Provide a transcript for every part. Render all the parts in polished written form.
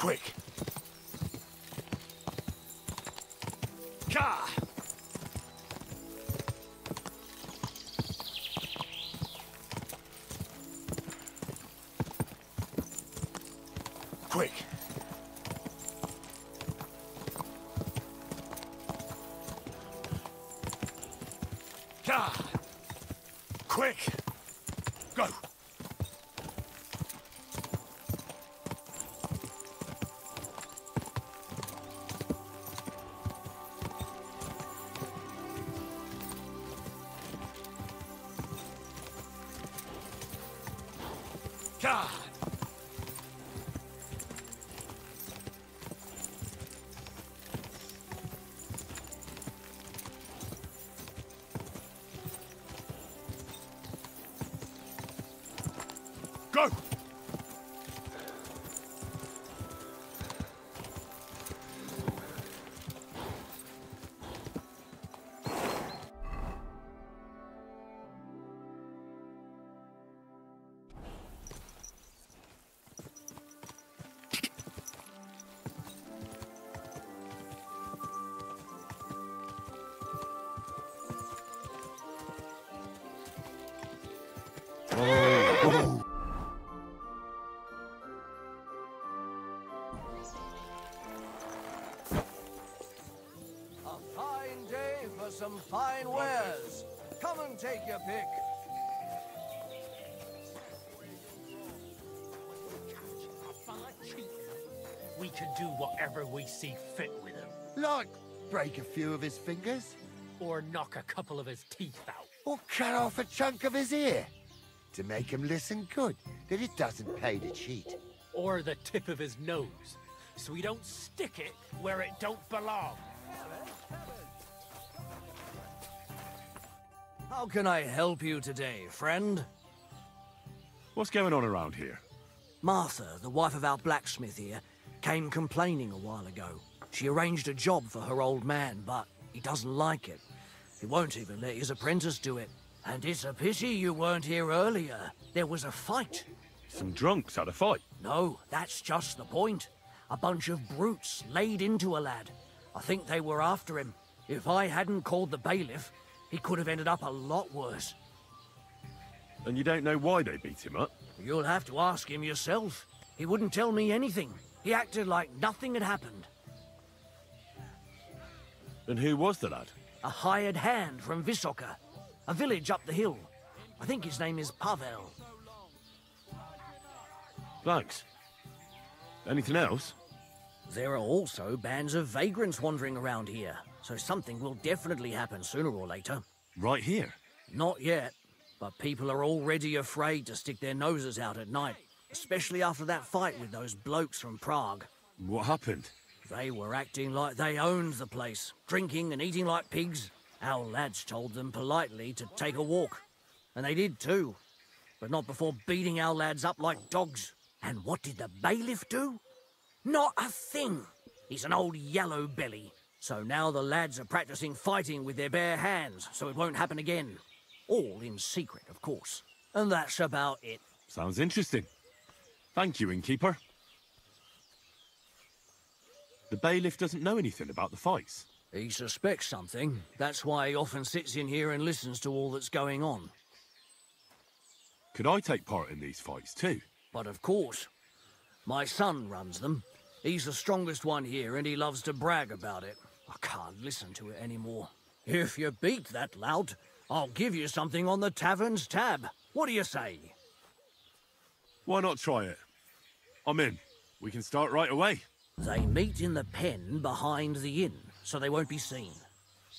Quick! Ka! Quick! Ka! Quick! Go! Ka! Go! A fine day for some fine wares. Come and take your pick. We can do whatever we see fit with him. Like break a few of his fingers, Or knock a couple of his teeth out. or cut off a chunk of his ear, to make him listen good that it doesn't pay to cheat. Or the tip of his nose. So we don't stick it where it don't belong. How can I help you today, friend? What's going on around here? Martha, the wife of our blacksmith here, came complaining a while ago. She arranged a job for her old man, but he doesn't like it. He won't even let his apprentice do it. And it's a pity you weren't here earlier. There was a fight. Some drunks had a fight. No, that's just the point. A bunch of brutes laid into a lad. I think they were after him. If I hadn't called the bailiff, he could have ended up a lot worse. And you don't know why they beat him up? You'll have to ask him yourself. He wouldn't tell me anything. He acted like nothing had happened. And who was the lad? A hired hand from Visoka, a village up the hill. I think his name is Pavel. Thanks. Anything else? There are also bands of vagrants wandering around here, so something will definitely happen sooner or later. Right here. Not yet, but people are already afraid to stick their noses out at night, especially after that fight with those blokes from Prague. What happened? They were acting like they owned the place, drinking and eating like pigs. Our lads told them politely to take a walk, and they did too, but not before beating our lads up like dogs. And what did the bailiff do? Not a thing. He's an old yellow belly. So now the lads are practicing fighting with their bare hands, so it won't happen again. All in secret, of course. And that's about it. Sounds interesting. Thank you, innkeeper. The bailiff doesn't know anything about the fights. He suspects something. That's why he often sits in here and listens to all that's going on. Could I take part in these fights too? But of course. My son runs them. He's the strongest one here, and he loves to brag about it. I can't listen to it anymore. If you beat that lout, I'll give you something on the tavern's tab. What do you say? Why not try it? I'm in. We can start right away. They meet in the pen behind the inn, so they won't be seen.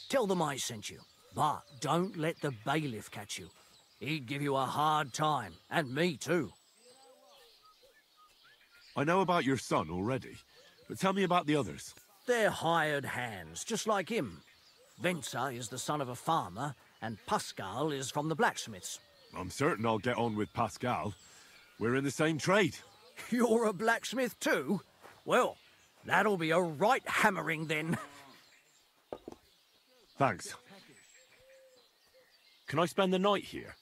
Tell them I sent you, but don't let the bailiff catch you. He'd give you a hard time, and me too. I know about your son already, but tell me about the others. They're hired hands, just like him. Venza is the son of a farmer, and Pascal is from the blacksmiths. I'm certain I'll get on with Pascal. We're in the same trade. You're a blacksmith too? Well, that'll be a right hammering then. Thanks. Can I spend the night here?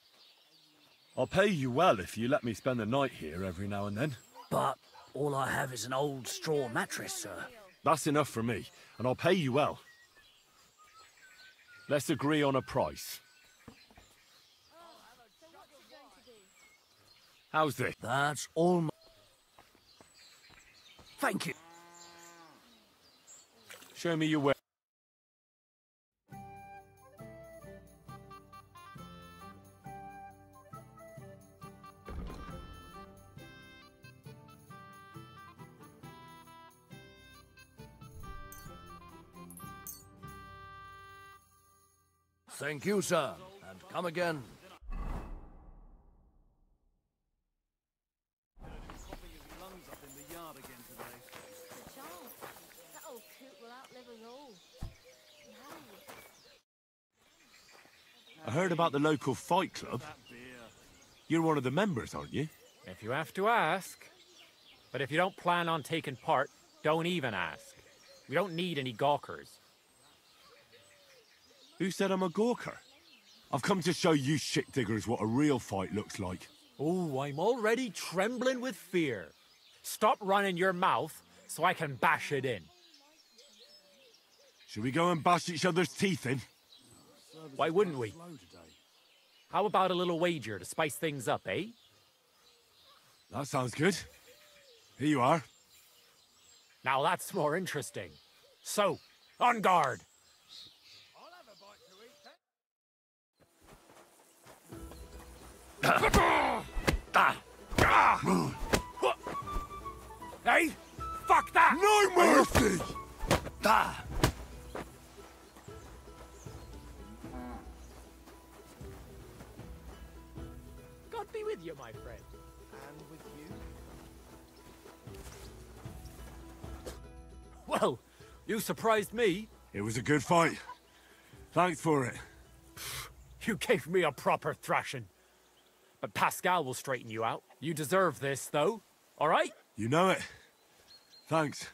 I'll pay you well if you let me spend the night here every now and then. But All I have is an old straw mattress, sir. That's enough for me, and I'll pay you well. Let's agree on a price. How's this? That's all my... Thank you. Show me your way. Thank you, sir. And come again. Charles, that old coot will outlive us all. I heard about the local fight club. You're one of the members, aren't you? If you have to ask. But if you don't plan on taking part, don't even ask. We don't need any gawkers. Who said I'm a gawker? I've come to show you shit diggers what a real fight looks like. Oh, I'm already trembling with fear. Stop running your mouth so I can bash it in. Should we go and bash each other's teeth in? Why wouldn't we? How about a little wager to spice things up, eh? That sounds good. Here you are. Now that's more interesting. So, on guard! Hey! Fuck that! No mercy! God be with you, my friend. And with you? Well, you surprised me. It was a good fight. Thanks for it. You gave me a proper thrashing. But Pascal will straighten you out. You deserve this, though. All right? You know it. Thanks.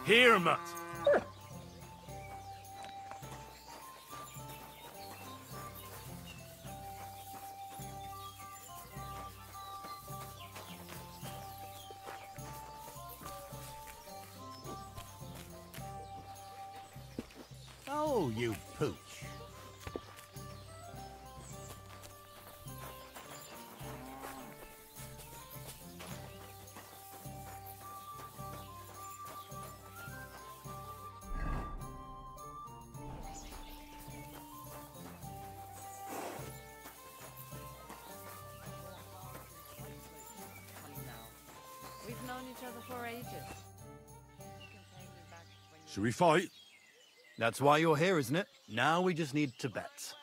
Here, Matt. Oh, you pooch. We've known each other for ages. Should we fight? That's why you're here, isn't it? Now we just need to bet.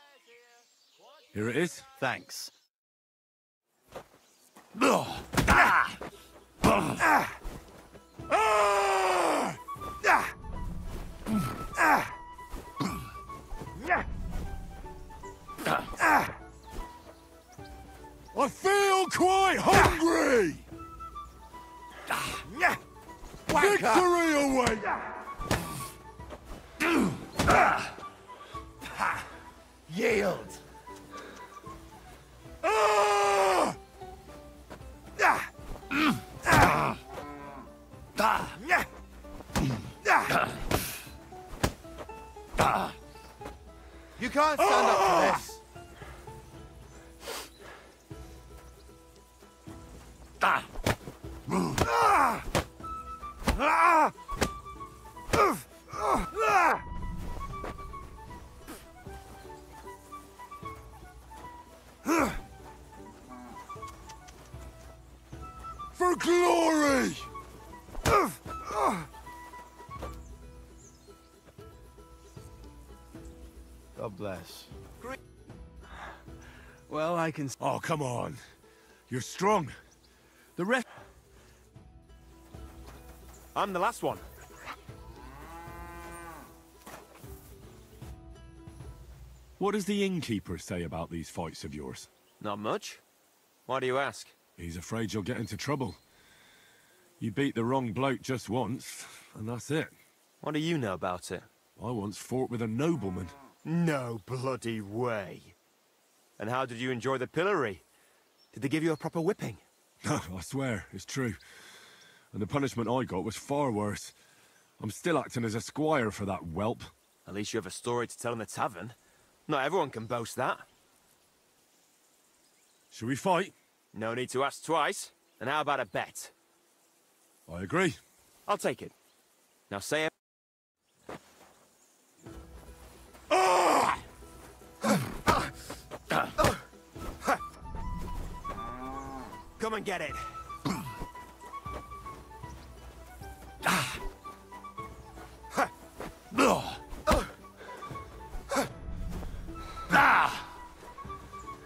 Here it is. Thanks. I feel quite hungry! Victory awaits! Yield! You can't stand up to this! For glory! God bless. Well, I can... Oh, come on. You're strong. The rest... I'm the last one. What does the innkeeper say about these fights of yours? Not much. Why do you ask? He's afraid you'll get into trouble. You beat the wrong bloke just once, and that's it. What do you know about it? I once fought with a nobleman. No bloody way. And how did you enjoy the pillory? Did they give you a proper whipping? I swear, it's true. And the punishment I got was far worse. I'm still acting as a squire for that whelp. At least you have a story to tell in the tavern. Not everyone can boast that. Should we fight? No need to ask twice. And how about a bet? I agree. I'll take it. Now say it. Come and get it.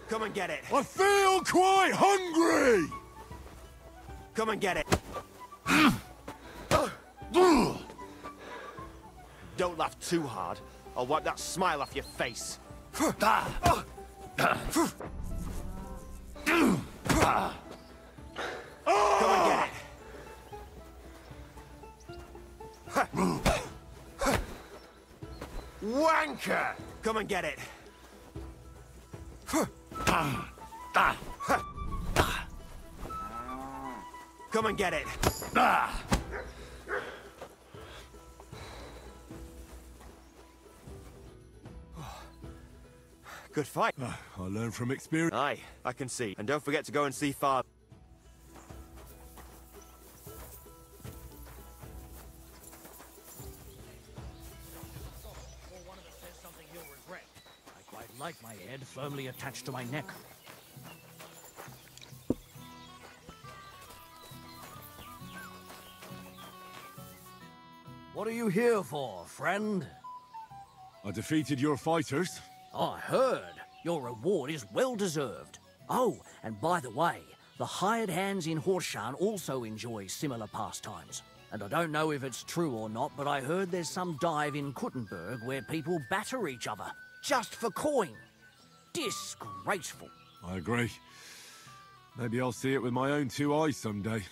Come and get it. I feel quite hungry! Come and get it. Don't laugh too hard. I'll wipe that smile off your face. Come and get it. Wanker! Come and get it. Come and get it. Good fight. I learn from experience. Aye, I can see. And don't forget to go and see Father. Or one of us says something he'll regret. I quite like my head firmly attached to my neck. What are you here for, friend? I defeated your fighters. I heard. Your reward is well deserved. Oh, and by the way, the hired hands in Horshan also enjoy similar pastimes. And I don't know if it's true or not, but I heard there's some dive in Kuttenberg where people batter each other, just for coin. Disgraceful. I agree. Maybe I'll see it with my own two eyes someday.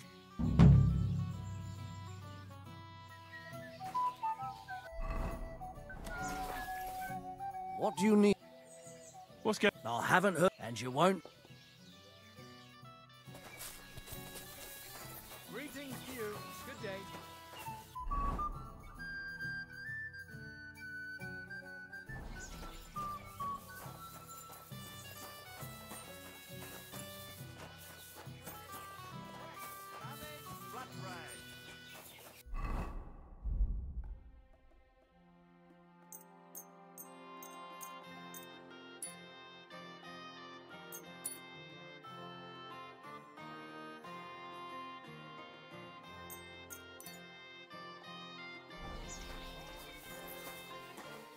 What do you need? What's going I haven't heard, and you won't. Greetings to you. Good day.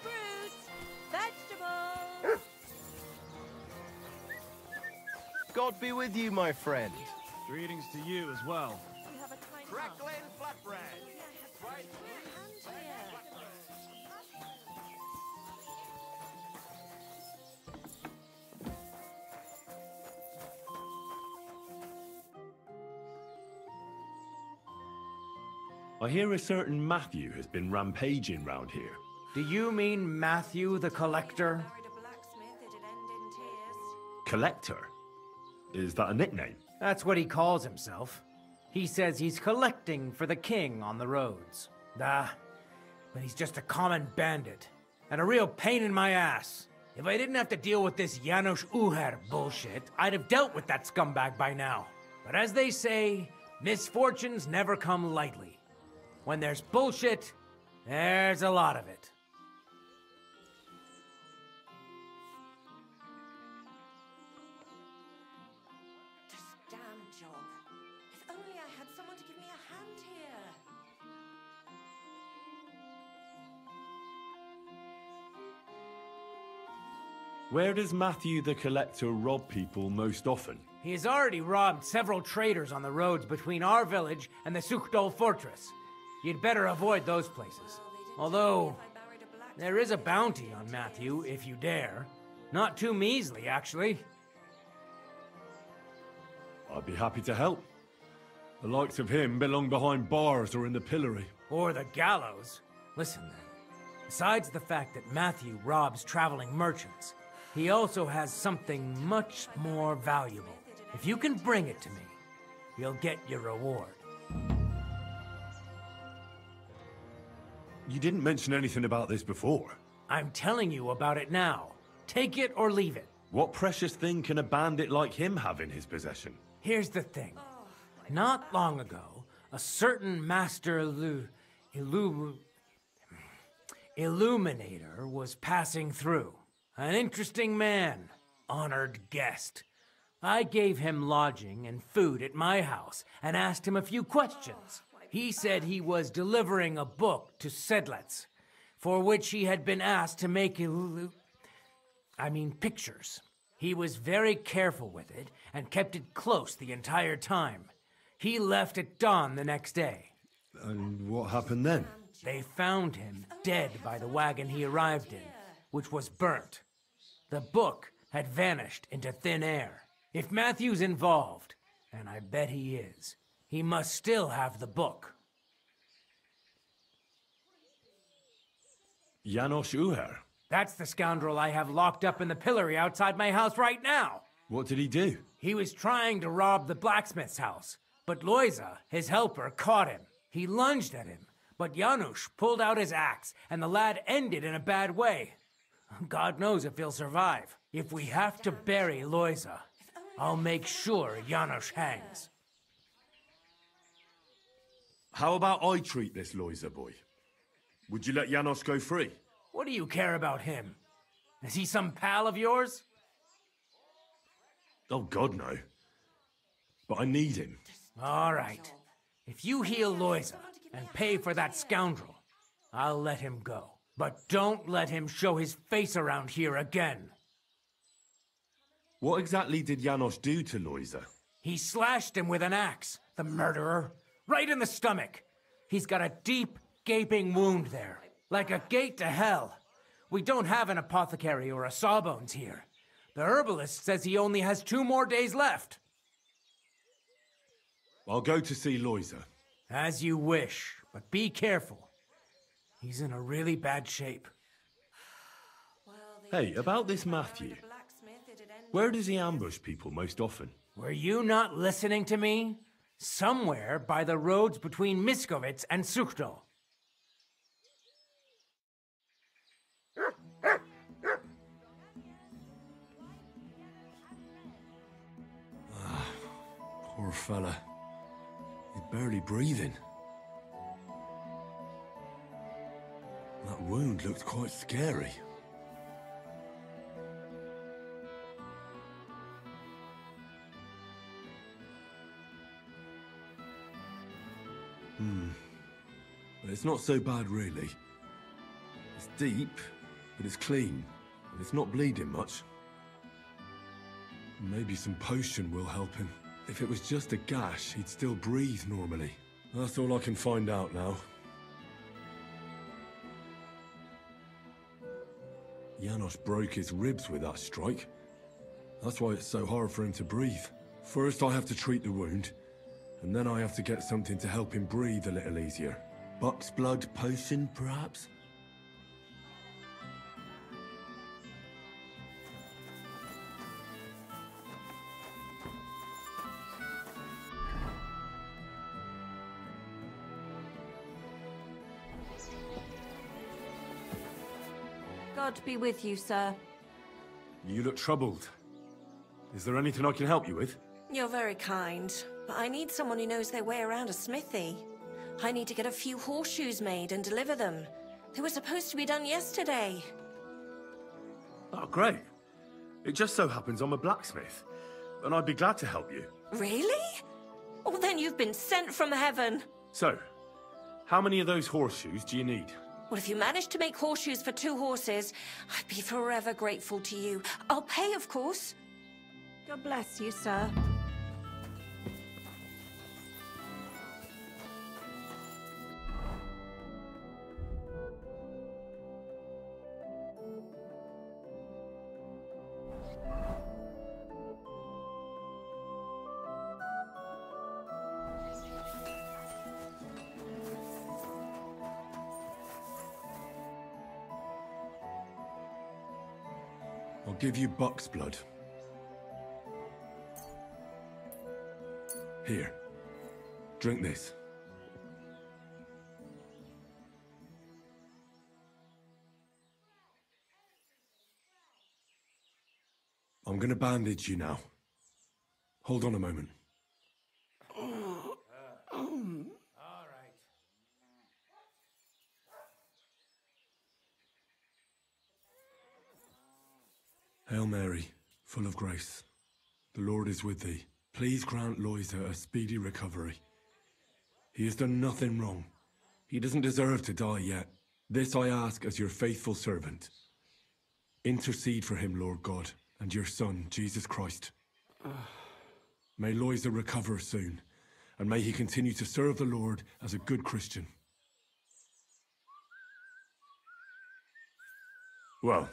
Fruit! Vegetables! God be with you, my friend. Greetings to you as well. You have a kind Crackling heart. flatbread. Right. Hand here. I hear a certain Matthew has been rampaging round here. Do you mean Matthew the Collector? Married a blacksmith, it'd end in tears. Collector? Is that a nickname? That's what he calls himself. He says he's collecting for the king on the roads. But he's just a common bandit. And a real pain in my ass. If I didn't have to deal with this Janusz Uher bullshit, I'd have dealt with that scumbag by now. But as they say, misfortunes never come lightly. When there's bullshit, there's a lot of it. This damn job. If only I had someone to give me a hand here. Where does Matthew the Collector rob people most often? He has already robbed several traders on the roads between our village and the Suchdol fortress. You'd better avoid those places. Although, there is a bounty on Matthew, if you dare. Not too measly, actually. I'd be happy to help. The likes of him belong behind bars or in the pillory. Or the gallows. Listen then. Besides the fact that Matthew robs traveling merchants, he also has something much more valuable. If you can bring it to me, you'll get your reward. You didn't mention anything about this before. I'm telling you about it now. Take it or leave it. What precious thing can a bandit like him have in his possession? Here's the thing. Not long ago, a certain master Illuminator was passing through. An interesting man, honored guest. I gave him lodging and food at my house and asked him a few questions. He said he was delivering a book to Sedlets, for which he had been asked to make pictures. He was very careful with it and kept it close the entire time. He left at dawn the next day. And what happened then? They found him dead by the wagon he arrived in, which was burnt. The book had vanished into thin air. If Matthew's involved, and I bet he is, he must still have the book. Janos Uher? That's the scoundrel I have locked up in the pillory outside my house right now. What did he do? He was trying to rob the blacksmith's house, but Loiza, his helper, caught him. He lunged at him, but Janusz pulled out his axe, and the lad ended in a bad way. God knows if he'll survive. If we have to bury Loiza, I'll make sure Janusz hangs. How about I treat this Loiza boy? Would you let Janos go free? What do you care about him? Is he some pal of yours? Oh, God, no. But I need him. All right. If you heal Loiza and pay for that scoundrel, I'll let him go. But don't let him show his face around here again. What exactly did Janos do to Loiza? He slashed him with an axe, the murderer, right in the stomach. He's got a deep, gaping wound there, like a gate to hell. We don't have an apothecary or a sawbones here. The herbalist says he only has 2 more days left. I'll go to see Loiza. As you wish, but be careful. He's in a really bad shape. Hey, about this Matthew. Where does he ambush people most often? Were you not listening to me? Somewhere by the roads between Miskovitz and Suchdol. Poor fella. He's barely breathing. That wound looked quite scary. But it's not so bad, really. It's deep, but it's clean, and it's not bleeding much. Maybe some potion will help him. If it was just a gash, he'd still breathe normally. That's all I can find out now. Janos broke his ribs with that strike. That's why it's so hard for him to breathe. First I have to treat the wound, and then I have to get something to help him breathe a little easier. Buck's blood potion, perhaps? God be with you, sir. You look troubled. Is there anything I can help you with? You're very kind, but I need someone who knows their way around a smithy. I need to get a few horseshoes made and deliver them. They were supposed to be done yesterday. Oh, great. It just so happens I'm a blacksmith, and I'd be glad to help you. Really? Oh, then you've been sent from heaven. So, how many of those horseshoes do you need? Well, if you manage to make horseshoes for 2 horses, I'd be forever grateful to you. I'll pay, of course. God bless you, sir. I'll give you buck's blood. Here. Drink this. I'm gonna bandage you now. Hold on a moment. Hail Mary, full of grace. The Lord is with thee. Please grant Loiser a speedy recovery. He has done nothing wrong. He doesn't deserve to die yet. This I ask as your faithful servant. Intercede for him, Lord God, and your Son, Jesus Christ. May Loiser recover soon, and may he continue to serve the Lord as a good Christian. Well,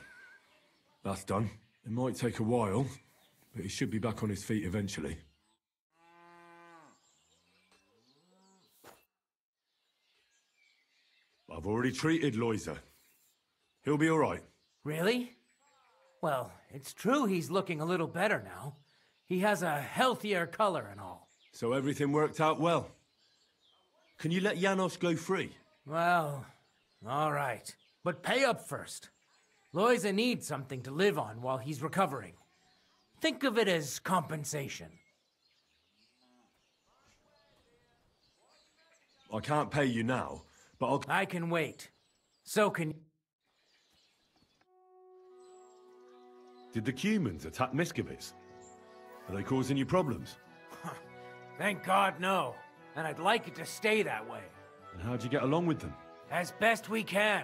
that's done. It might take a while, but he should be back on his feet eventually. I've already treated Loiser. He'll be all right. Really? Well, it's true he's looking a little better now. He has a healthier color and all. So everything worked out well. Can you let Janos go free? Well, all right. But pay up first. Loiser needs something to live on while he's recovering. Think of it as compensation. I can't pay you now, but I can wait. So can... Did the Cumans attack Miscavige? Are they causing you problems? Thank God, no. And I'd like it to stay that way. And how'd you get along with them? As best we can.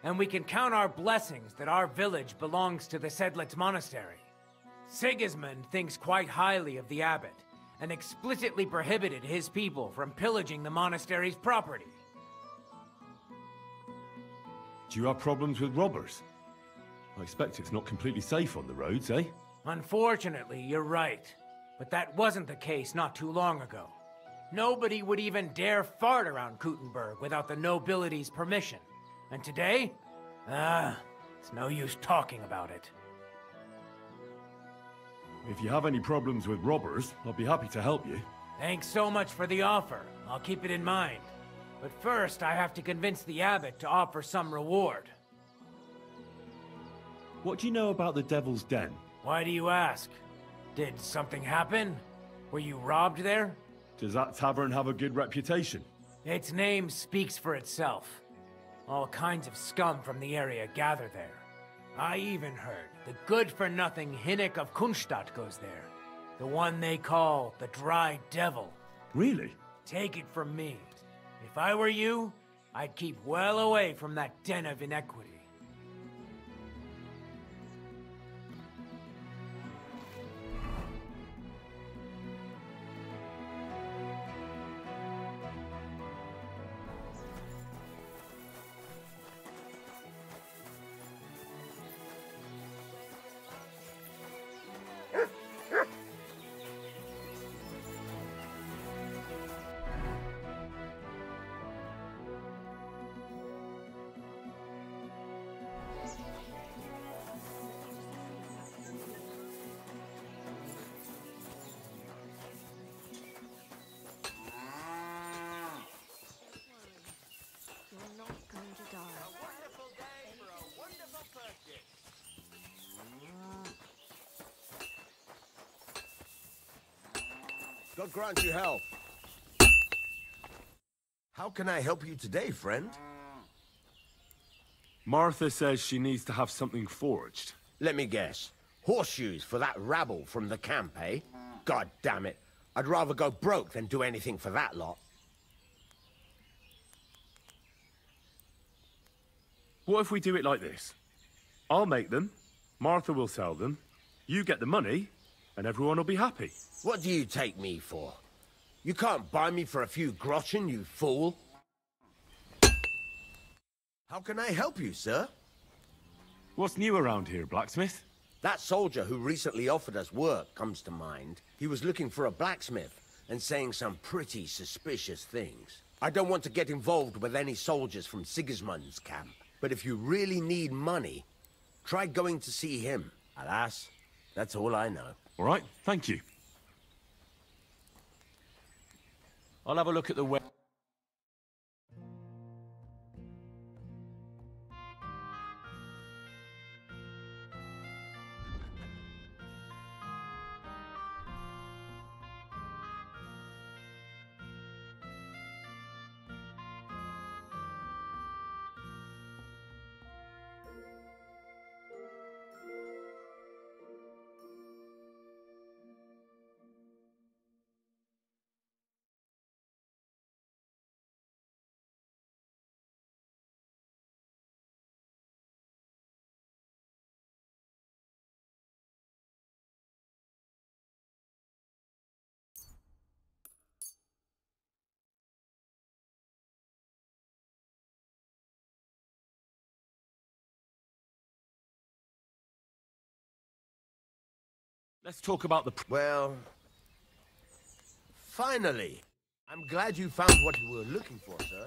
And we can count our blessings that our village belongs to the Sedlitz Monastery. Sigismund thinks quite highly of the abbot, and explicitly prohibited his people from pillaging the monastery's property. Do you have problems with robbers? I expect it's not completely safe on the roads, eh? Unfortunately, you're right. But that wasn't the case not too long ago. Nobody would even dare fart around Kuttenberg without the nobility's permission. And today? It's no use talking about it. If you have any problems with robbers, I'll be happy to help you. Thanks so much for the offer. I'll keep it in mind. But first, I have to convince the abbot to offer some reward. What do you know about the Devil's Den? Why do you ask? Did something happen? Were you robbed there? Does that tavern have a good reputation? Its name speaks for itself. All kinds of scum from the area gather there. I even heard the good-for-nothing Hinnik of Kunstadt goes there. The one they call the Dry Devil. Really? Take it from me. If I were you, I'd keep well away from that den of inequity. God grant you health. How can I help you today, friend? Martha says she needs to have something forged. Let me guess. Horseshoes for that rabble from the camp, eh? God damn it. I'd rather go broke than do anything for that lot. What if we do it like this? I'll make them, Martha will sell them, you get the money, and everyone will be happy. What do you take me for? You can't buy me for a few groschen, you fool. How can I help you, sir? What's new around here, blacksmith? That soldier who recently offered us work comes to mind. He was looking for a blacksmith and saying some pretty suspicious things. I don't want to get involved with any soldiers from Sigismund's camp, but if you really need money, try going to see him. Alas, that's all I know. All right, thank you. I'll have a look at the web. Let's talk about the... Well, finally. I'm glad you found what you were looking for, sir.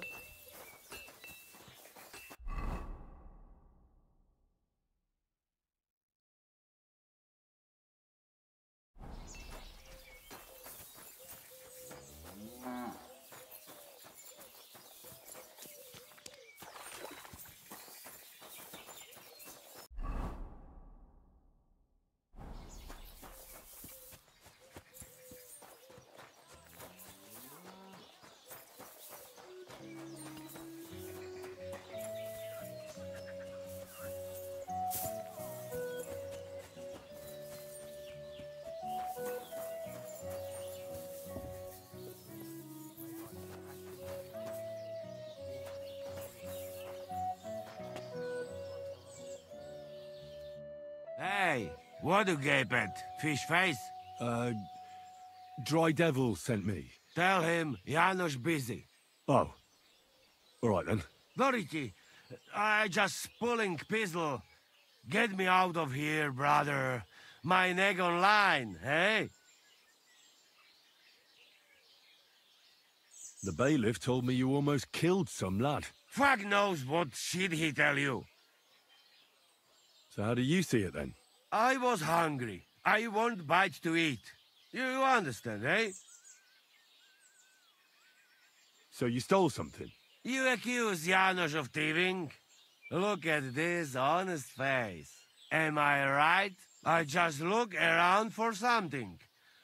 Hey, what you gape at? Fish face? Dry Devil sent me. Tell him Janos busy. Oh. All right, then. Dorothy, I just pulling pistol. Get me out of here, brother. My neck on line, hey? The bailiff told me you almost killed some lad. Fuck knows what shit he tell you. So how do you see it, then? I was hungry. I want bite to eat. You understand, eh? So you stole something? You accuse Janos of thieving? Look at this honest face. Am I right? I just look around for something.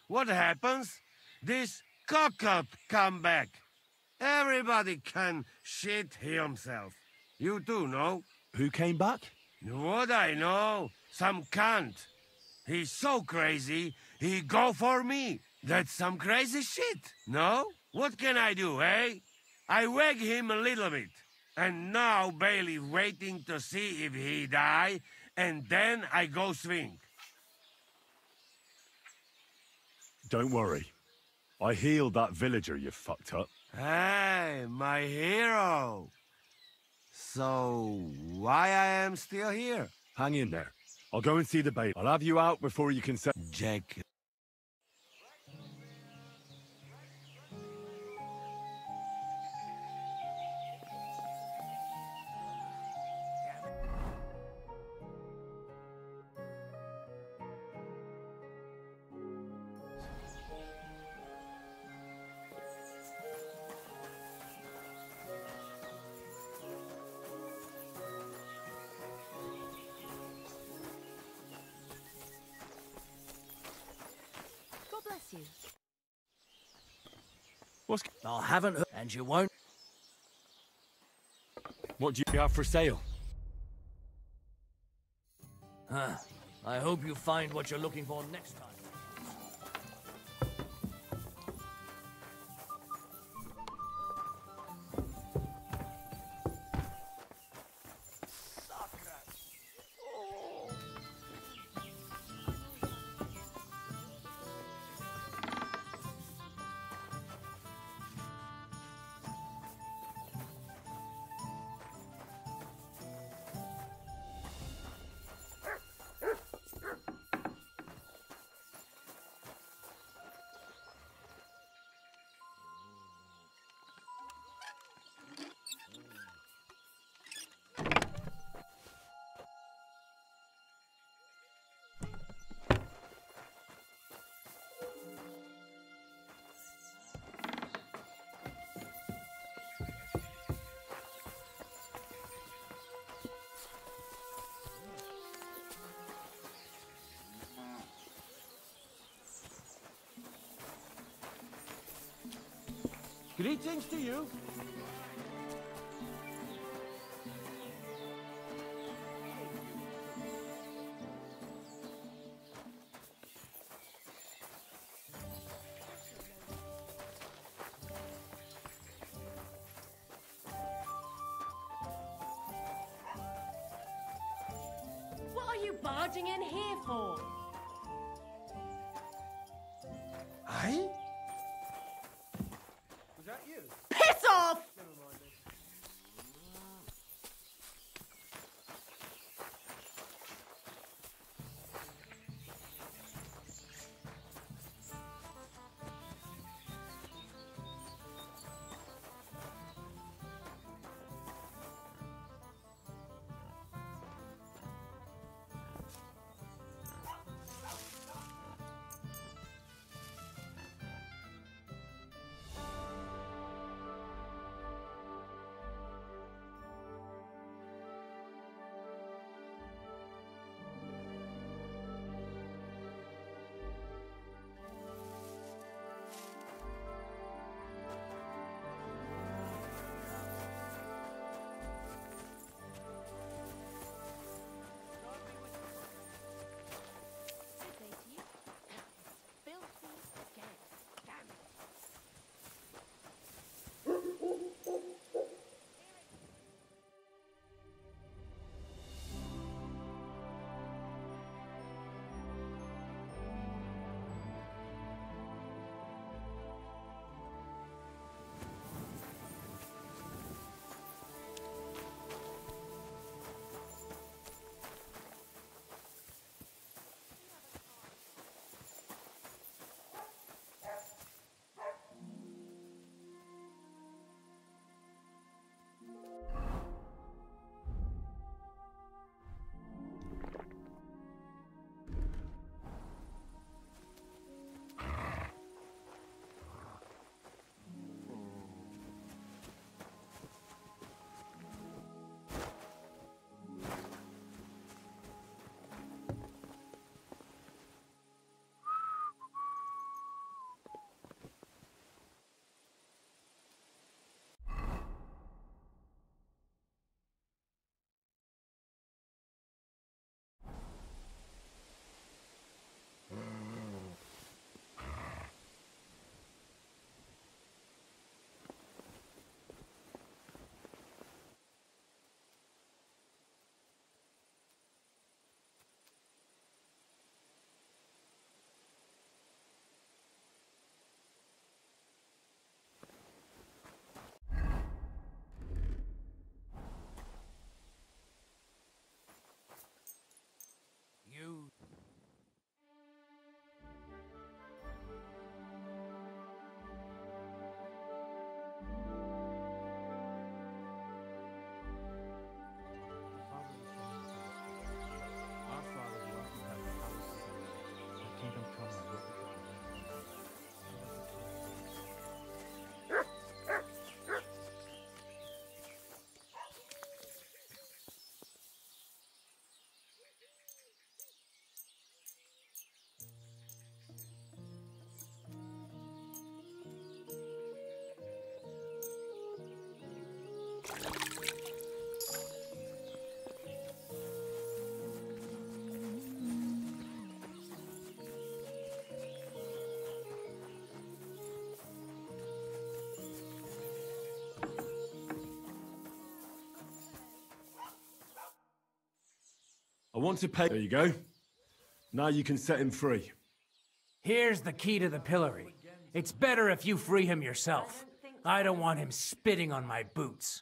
What happens? This cock-up come back. Everybody can shit himself. You too, no? Who came back? What I know? Some cunt. He's so crazy, he go for me. That's some crazy shit, no? What can I do, eh? I wag him a little bit. And now Bailey waiting to see if he die, and then I go swing. Don't worry. I healed that villager you fucked up. Hey, my hero. So, why I am still here? Hang in there. I'll go and see the bailiff. I'll have you out before you can say... Jack. What's... I haven't heard, and you won't. What do you have for sale? Huh. I hope you find what you're looking for next time. Greetings to you. What are you barging in here for? Aye? Was that you? Piss off! You... Our Father who art in heaven, hallowed be thy name. Thy kingdom come, thy will be done on earth I want to pay... There you go. Now you can set him free. Here's the key to the pillory. It's better if you free him yourself. I don't want him spitting on my boots.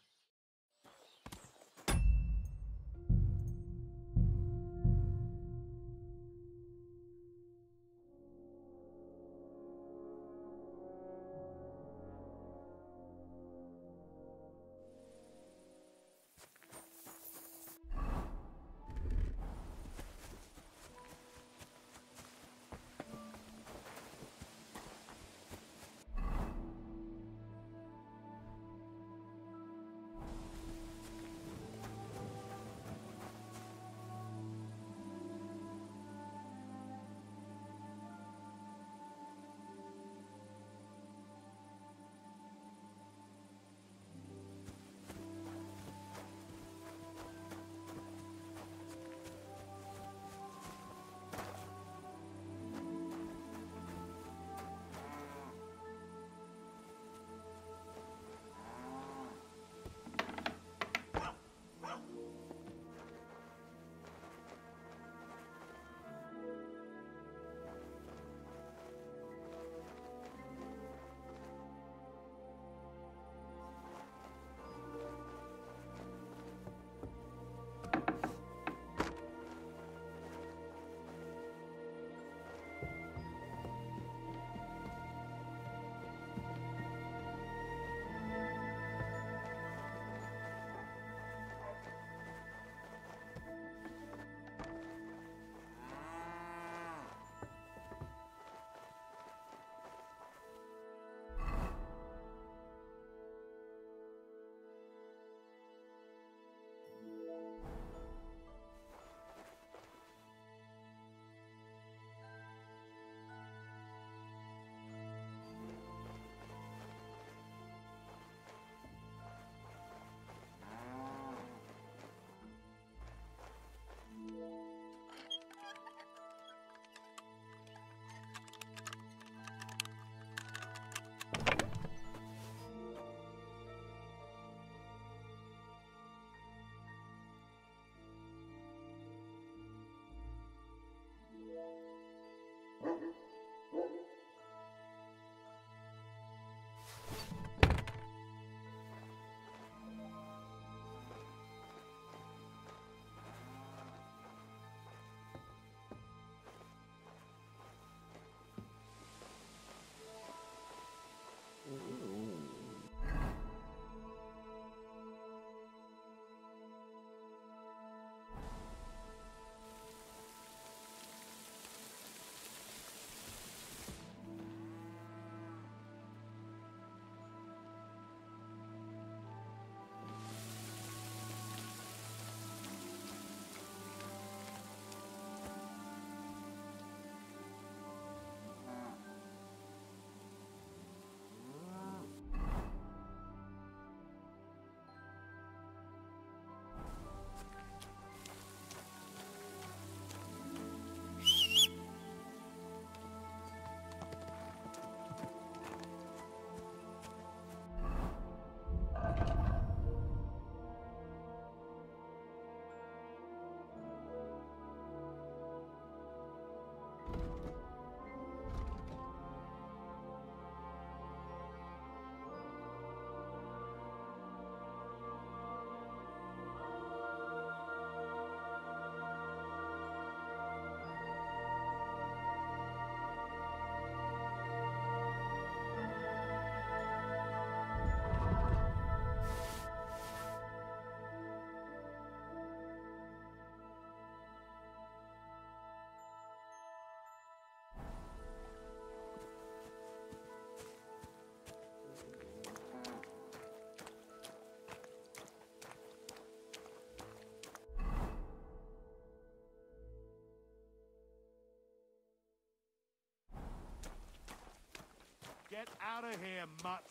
out of here, mutt.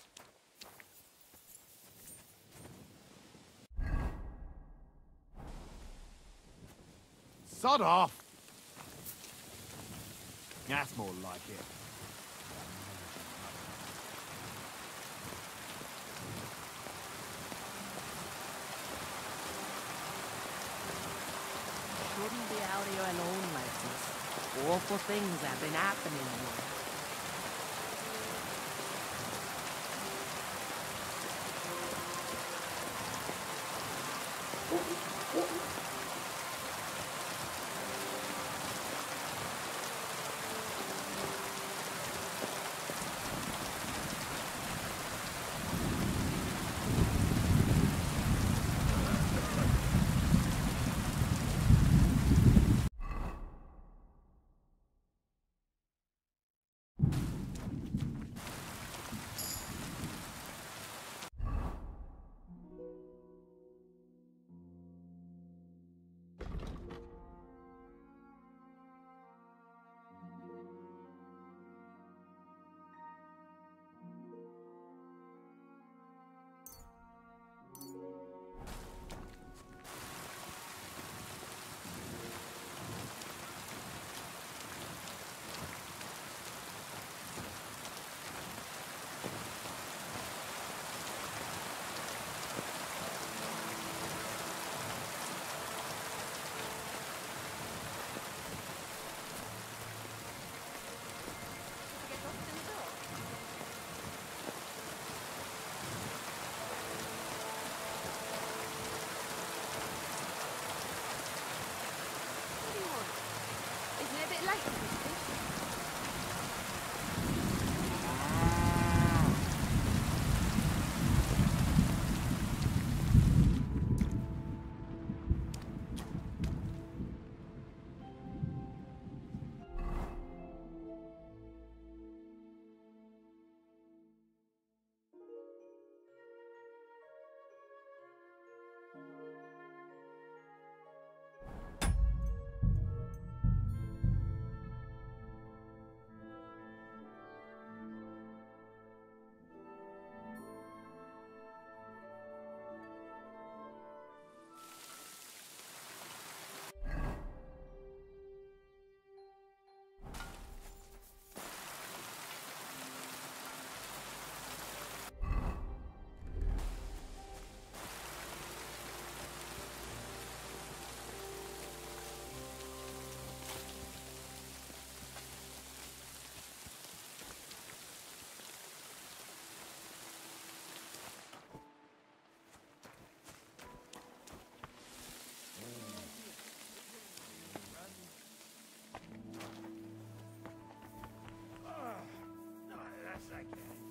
Sod off! That's more like it. Shouldn't be out here alone like this. Awful things have been happening here.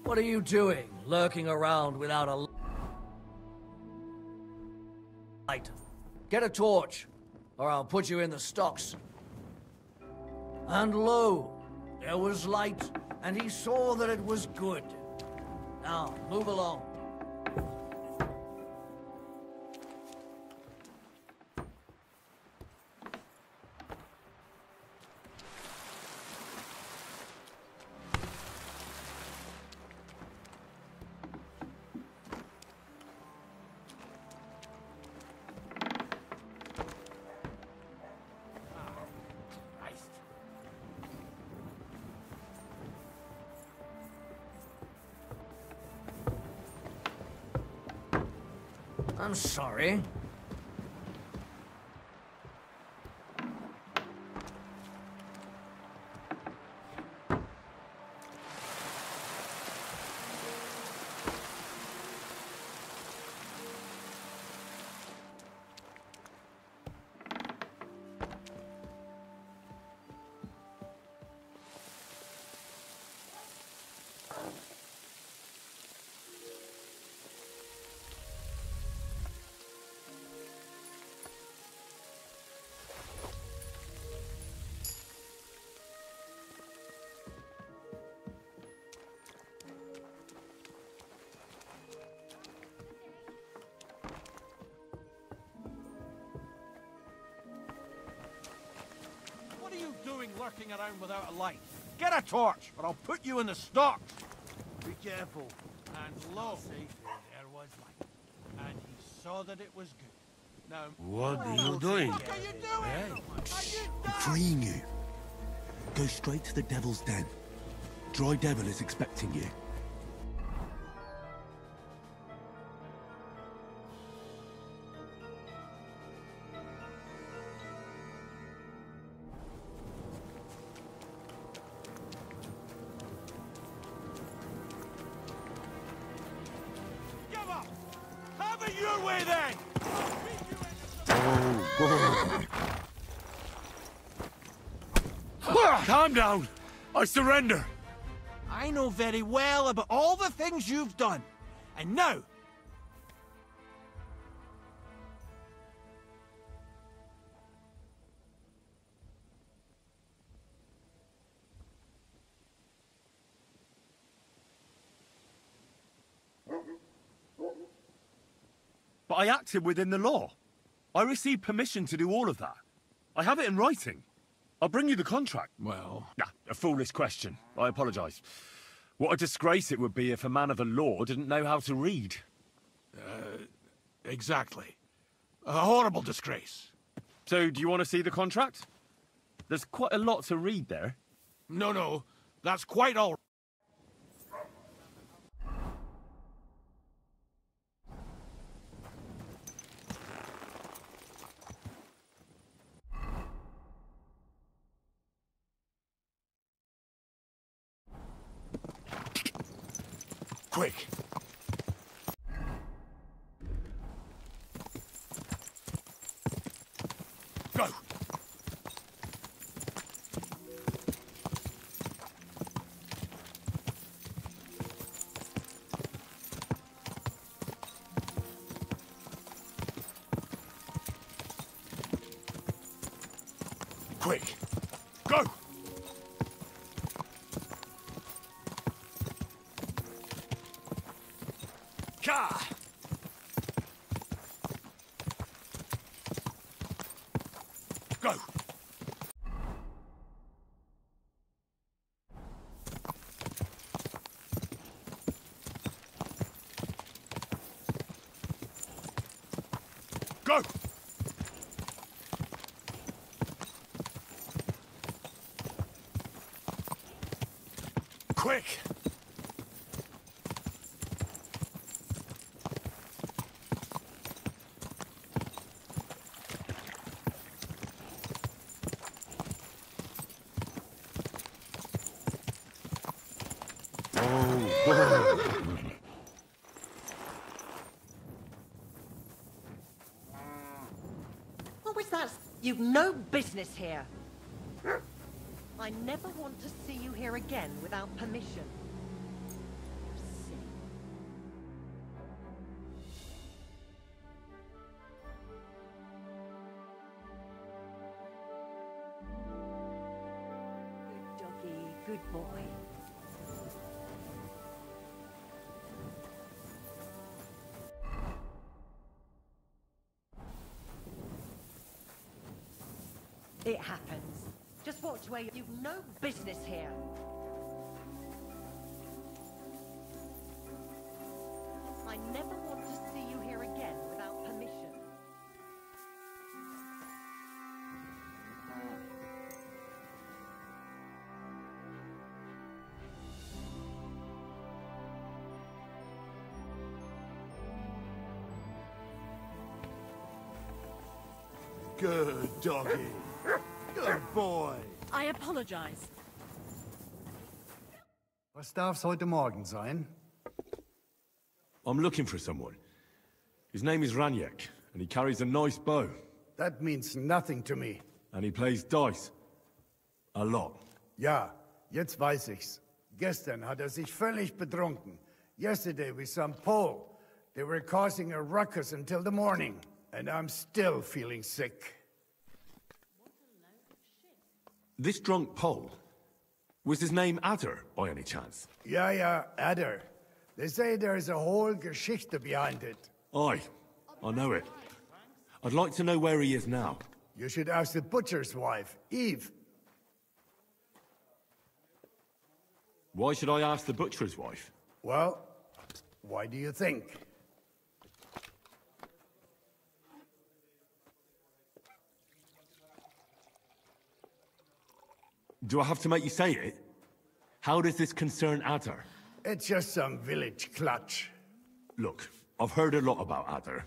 What are you doing, lurking around without a light? Get a torch, or I'll put you in the stocks. And lo, there was light, and he saw that it was good. Now, move along. I'm sorry. Lurking around without a light. Get a torch, or I'll put you in the stocks. Be careful. And lo, there was light. And he saw that it was good. Now, What are you doing? what are you doing? I'm freeing you. Go straight to the Devil's Den. Dry Devil is expecting you. Give up! Have it your way then! Calm down. I surrender. I know very well about all the things you've done. And now, But I acted within the law. I received permission to do all of that. I have it in writing. I'll bring you the contract. well, A foolish question. I apologise. What a disgrace it would be if a man of the law didn't know how to read. exactly. A horrible disgrace. So, do you want to see the contract? There's quite a lot to read there. No, that's quite all. Quick! Go! Quick! Go! Ka! Go! Go! Quick! What was that? You've no business here. I never want to see you here again without permission. Good doggy, good boy. It happens. Just watch where you've no business here. I never want to see you here again without permission. Good doggy. Good boy. I apologize. Was darf's heute Morgen sein? I'm looking for someone. His name is Raniek, and he carries a nice bow. That means nothing to me. And he plays dice. A lot. Ja, jetzt weiß ich's. Gestern hat sich völlig betrunken. Yesterday we saw Paul. They were causing a ruckus until the morning. And I'm still feeling sick. This drunk Pole, was his name Adder, by any chance? Ja, Adder. They say there's a whole Geschichte behind it. Aye, I know it. I'd like to know where he is now. You should ask the butcher's wife, Eve. Why should I ask the butcher's wife? Well, why do you think? Do I have to make you say it? How does this concern Adder? It's just some village clutch. Look, I've heard a lot about Adder.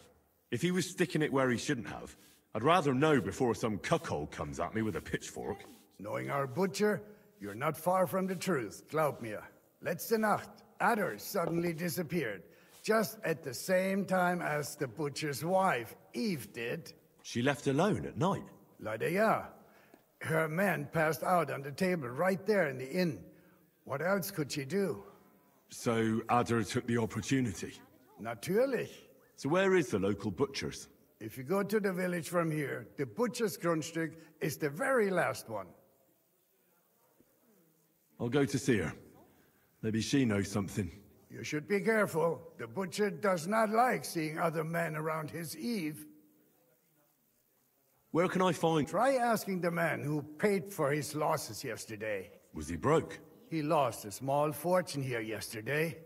If he was sticking it where he shouldn't have, I'd rather know before some cuckold comes at me with a pitchfork. Knowing our butcher, you're not far from the truth, glaub mir. Letzte Nacht, Adder suddenly disappeared, just at the same time as the butcher's wife, Eve, did. She left alone at night? Leider ja. Her man passed out on the table right there in the inn. What else could she do? So Adder took the opportunity? Natürlich. So where is the local butcher's? If you go to the village from here, the butcher's Grundstück is the very last one. I'll go to see her. Maybe she knows something. You should be careful. The butcher does not like seeing other men around his Eve. Where can I find... Try asking the man who paid for his losses yesterday. Was he broke? He lost a small fortune here yesterday.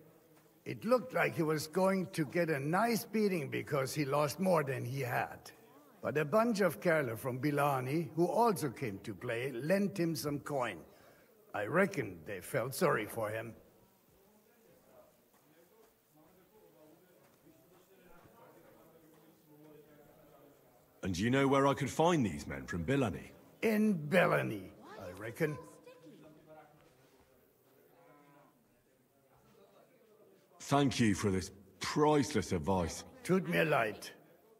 It looked like he was going to get a nice beating because he lost more than he had. But a bunch of Kerle from Bilani, who also came to play, lent him some coin. I reckon they felt sorry for him. And do you know where I could find these men from Bilani? In Bilani, I reckon. Thank you for this priceless advice. Tut mir leid.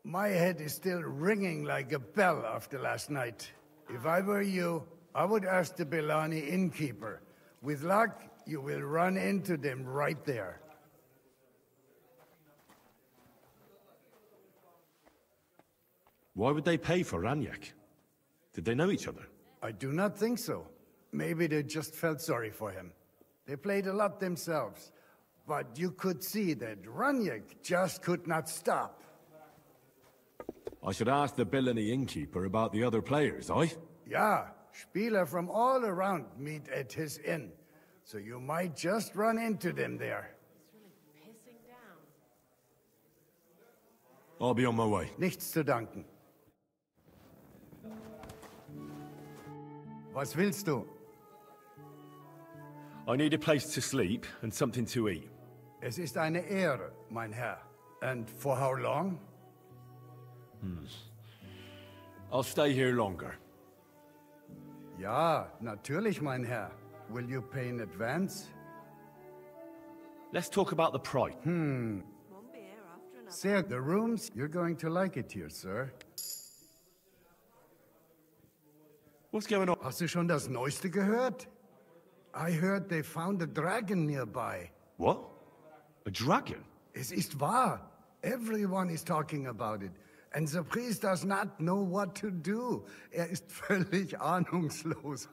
My head is still ringing like a bell after last night. If I were you, I would ask the Bilani innkeeper. With luck, you will run into them right there. Why would they pay for Ranyek? Did they know each other? I do not think so. Maybe they just felt sorry for him. They played a lot themselves. But you could see that Ranyek just could not stop. I should ask the Bilani innkeeper about the other players, aye? Yeah, Spieler from all around meet at his inn. So you might just run into them there. I'll be on my way. Nichts zu danken. Was willst du? I need a place to sleep and something to eat. Es ist eine Ehre, mein Herr. And for how long? I'll stay here longer. Ja, natürlich, mein Herr. Will you pay in advance? Let's talk about the price. Sir, the rooms, you're going to like it here, sir. What's going on? Hast du schon das Neueste gehört? I heard they found a dragon nearby. What? A dragon? Es ist wahr. Everyone is talking about it. And the priest does not know what to do. Ist völlig ahnungslos.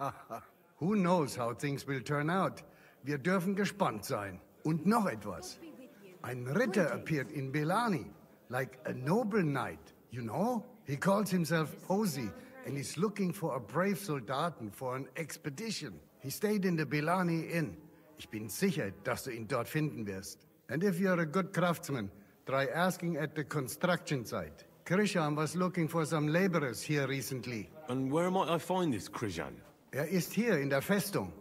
Who knows how things will turn out? Wir dürfen gespannt sein. Und noch etwas. Ein Ritter appeared in Bilani, like a noble knight, you know? He calls himself Posey, and he's looking for a brave Soldaten for an expedition. He stayed in the Bilani Inn. Ich bin sicher, dass du ihn dort finden wirst. And if you're a good craftsman, try asking at the construction site. Krishan was looking for some laborers here recently. And where might I find this Krishan? Ist hier in der Festung.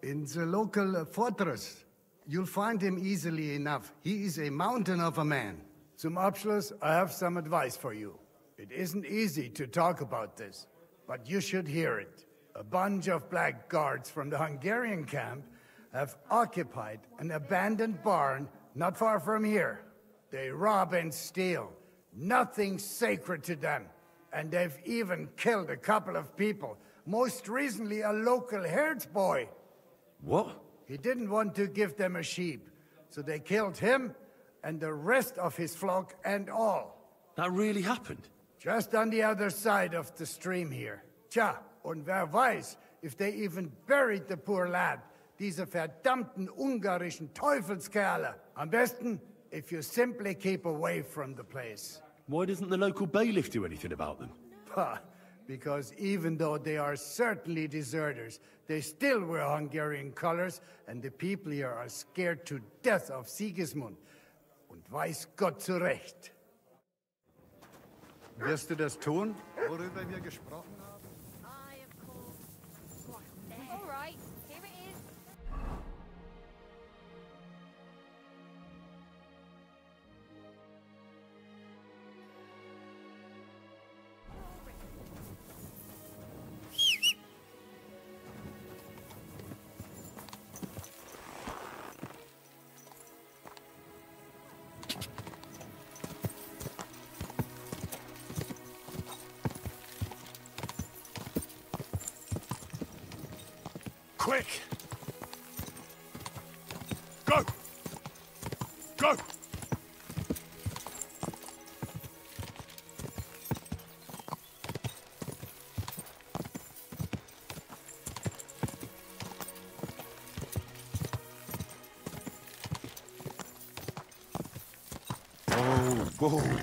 In the local fortress. You'll find him easily enough. He is a mountain of a man. Zum Abschluss, I have some advice for you. It isn't easy to talk about this, but you should hear it. A bunch of black guards from the Hungarian camp have occupied an abandoned barn not far from here. They rob and steal. Nothing sacred to them. And they've even killed a couple of people. Most recently, a local herds boy. What? He didn't want to give them a sheep, so they killed him and the rest of his flock and all. That really happened? Just on the other side of the stream here. Tja, und wer weiß, if they even buried the poor lad. Diese verdammten ungarischen Teufelskerle. Am besten, if you simply keep away from the place. Why doesn't the local bailiff do anything about them? Pah, Because even though they are certainly deserters, they still wear Hungarian colors, and the people here are scared to death of Sigismund. Und weiß Gott zu Recht. Wirst du das tun, worüber wir gesprochen haben? All right, here it is. Quick! Go! Go! Oh, boom!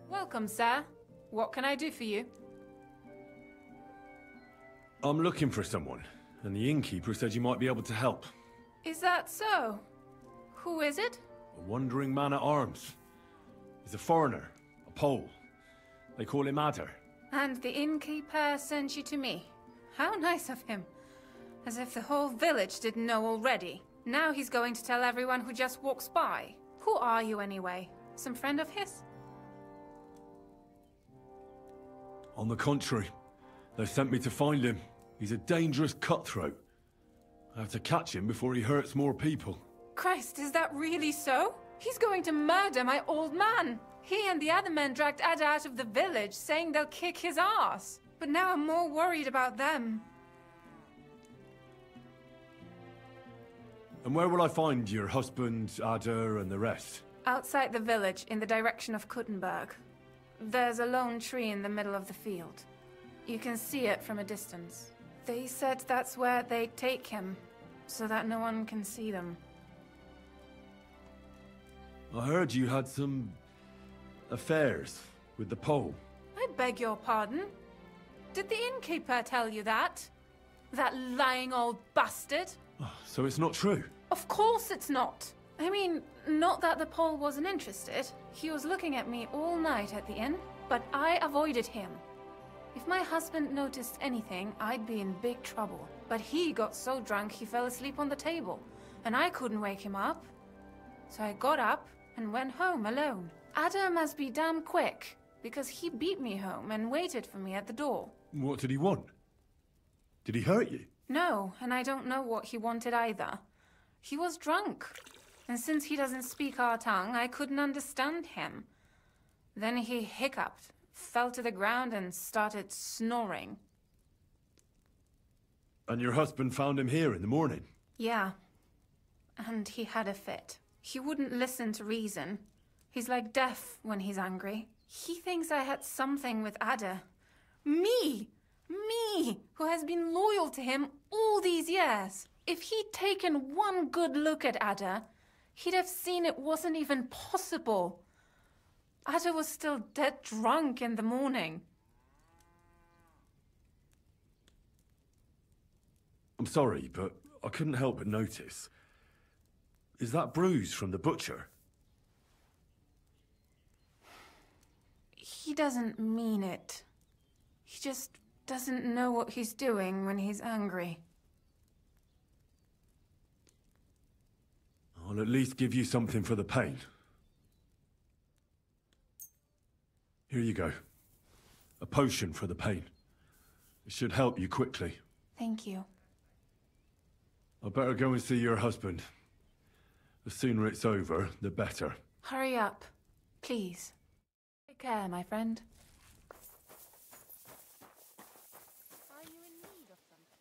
Welcome, sir. What can I do for you? I'm looking for someone, and the innkeeper said you might be able to help. Is that so? Who is it? A wandering man at arms. He's a foreigner, a Pole. They call him Adder. And the innkeeper sent you to me. How nice of him. As if the whole village didn't know already. Now he's going to tell everyone who just walks by. Who are you anyway? Some friend of his? On the contrary, they sent me to find him. He's a dangerous cutthroat. I have to catch him before he hurts more people. Christ, is that really so? He's going to murder my old man. He and the other men dragged Ada out of the village, saying they'll kick his ass. But now I'm more worried about them. And where will I find your husband, Ada, and the rest? Outside the village, in the direction of Kuttenberg. There's a lone tree in the middle of the field. You can see it from a distance. They said that's where they'd take him, so that no one can see them. I heard you had some affairs with the Pole. I beg your pardon? Did the innkeeper tell you that? That lying old bastard? So it's not true? Of course it's not. I mean, not that the Pole wasn't interested. He was looking at me all night at the inn, but I avoided him. If my husband noticed anything, I'd be in big trouble. But he got so drunk he fell asleep on the table, and I couldn't wake him up. So I got up and went home alone. Ada must be damn quick, because he beat me home and waited for me at the door. What did he want? Did he hurt you? No, and I don't know what he wanted either. He was drunk. And since he doesn't speak our tongue, I couldn't understand him. Then he hiccuped, fell to the ground, and started snoring. And your husband found him here in the morning? Yeah. And he had a fit. He wouldn't listen to reason. He's like deaf when he's angry. He thinks I had something with Ada. Me! Me, who has been loyal to him all these years. If he'd taken one good look at Ada, he'd have seen it wasn't even possible. Ada was still dead drunk in the morning. I'm sorry, but I couldn't help but notice. Is that bruise from the butcher? He doesn't mean it. He just doesn't know what he's doing when he's angry. I'll at least give you something for the pain. Here you go. A potion for the pain. It should help you quickly. Thank you. I better go and see your husband. The sooner it's over, the better. Hurry up, please. Take care, my friend. Are you in need of something?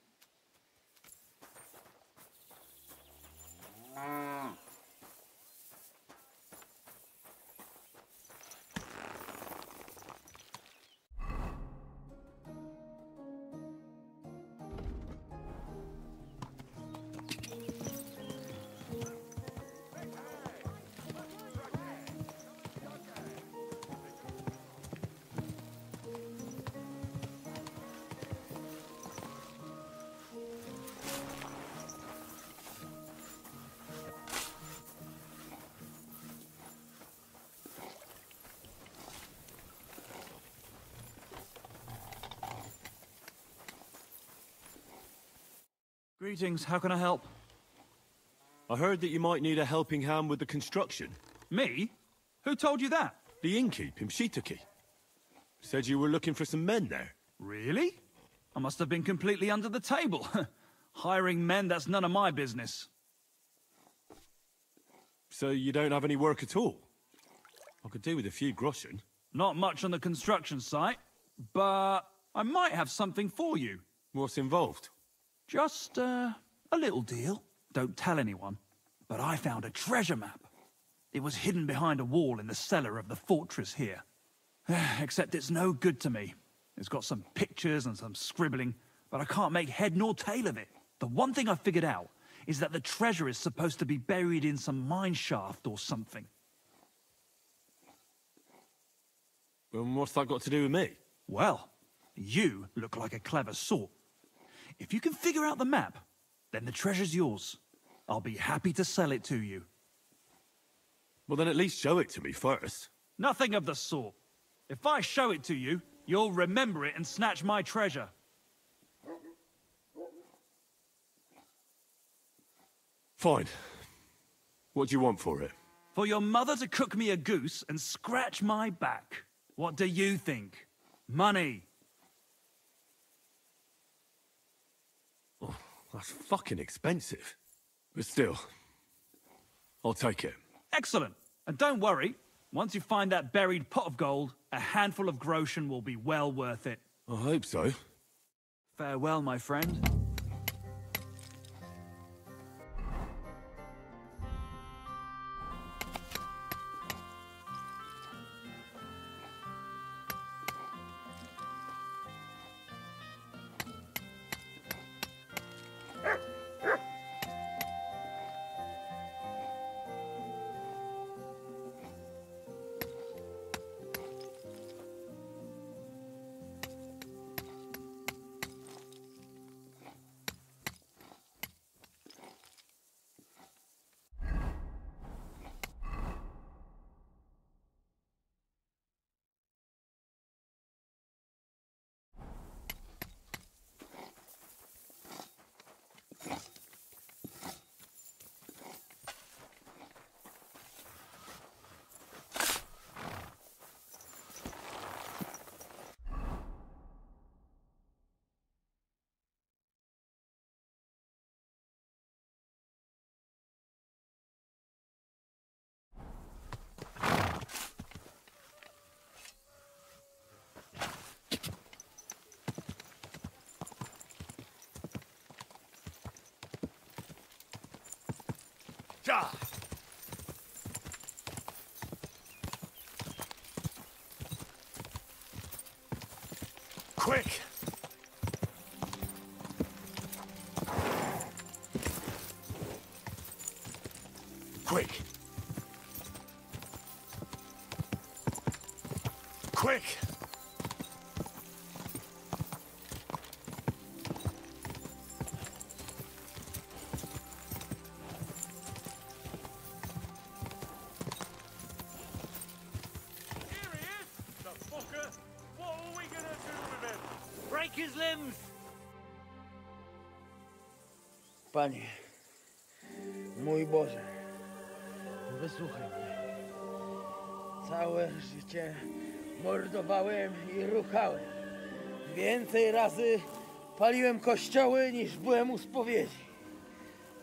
Greetings, how can I help? I heard that you might need a helping hand with the construction. Me? Who told you that? The innkeep in Shitaki. Said you were looking for some men there. Really? I must have been completely under the table. Hiring men, that's none of my business. So you don't have any work at all? I could do with a few groschen. Not much on the construction site, but I might have something for you. What's involved? Just, a little deal. Don't tell anyone. But I found a treasure map. It was hidden behind a wall in the cellar of the fortress here. Except it's no good to me. It's got some pictures and some scribbling, but I can't make head nor tail of it. The one thing I figured out is that the treasure is supposed to be buried in some mine shaft or something. And what's that got to do with me? Well, you look like a clever sort. If you can figure out the map, then the treasure's yours. I'll be happy to sell it to you. Well, then at least show it to me first. Nothing of the sort. If I show it to you, you'll remember it and snatch my treasure. Fine. What do you want for it? For your mother to cook me a goose and scratch my back. What do you think? Money. Oh, that's fucking expensive. But still, I'll take it. Excellent. And don't worry, once you find that buried pot of gold, a handful of groschen will be well worth it. I hope so. Farewell, my friend. Quick! Quick! Quick! His limbs! Panie, mój Boże, wysłuchaj mnie. Całe życie mordowałem i ruchałem. Więcej razy paliłem kościoły, niż byłem u spowiedzi.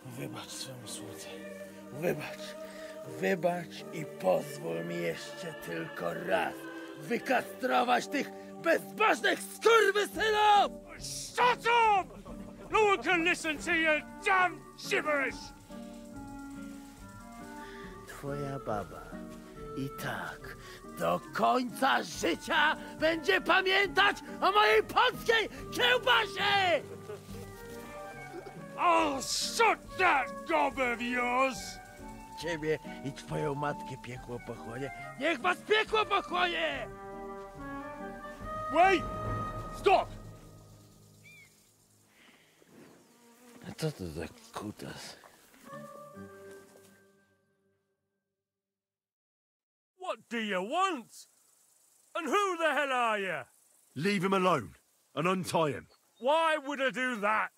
Wybacz swemu słudze. Wybacz i pozwól mi jeszcze tylko raz wykastrować tych bezbożnych skurwysynów! Shut up! No one can listen to your damn gibberish! Twoja baba i tak do końca życia będzie pamiętać o mojej polskiej kiełbasie! I'll shut that gob of yours! Ciebie i twoją matkę piekło pochłonie. Niech was piekło pochłonie! Wait! Stop! A co to za kutas? What do you want? And who the hell are you? Leave him alone and untie him. Why would I do that?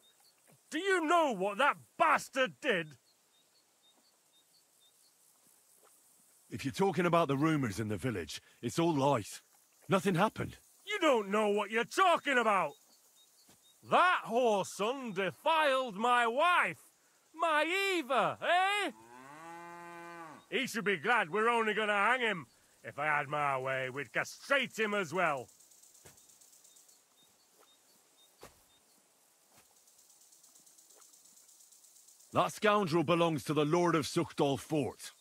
Do you know what that bastard did? If you're talking about the rumors in the village, it's all lies. Nothing happened. You don't know what you're talking about. That whoreson defiled my wife, my Eva, eh? He should be glad we're only gonna hang him. If I had my way, we'd castrate him as well. That scoundrel belongs to the Lord of Suchdal Fort.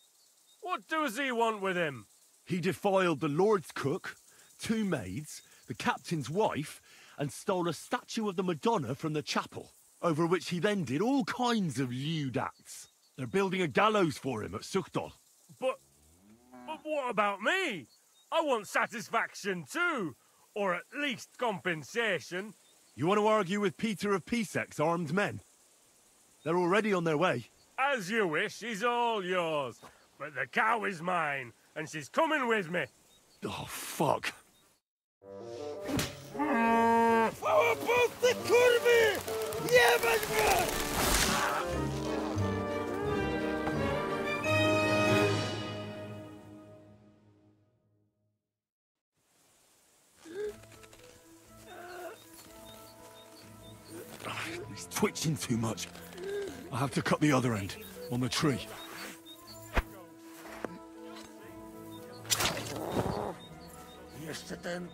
What does he want with him? He defiled the Lord's cook, 2 maids, the captain's wife, and stole a statue of the Madonna from the chapel, over which he then did all kinds of lewd acts. They're building a gallows for him at Suchdal. But what about me? I want satisfaction too, or at least compensation. You want to argue with Peter of Pisek's armed men? They're already on their way. As you wish, he's all yours. But the cow is mine, and she's coming with me. Oh, fuck. Fałopolscy kurwy! Jebać was! He's twitching too much. I have to cut the other end, on the tree. Jeszcze ten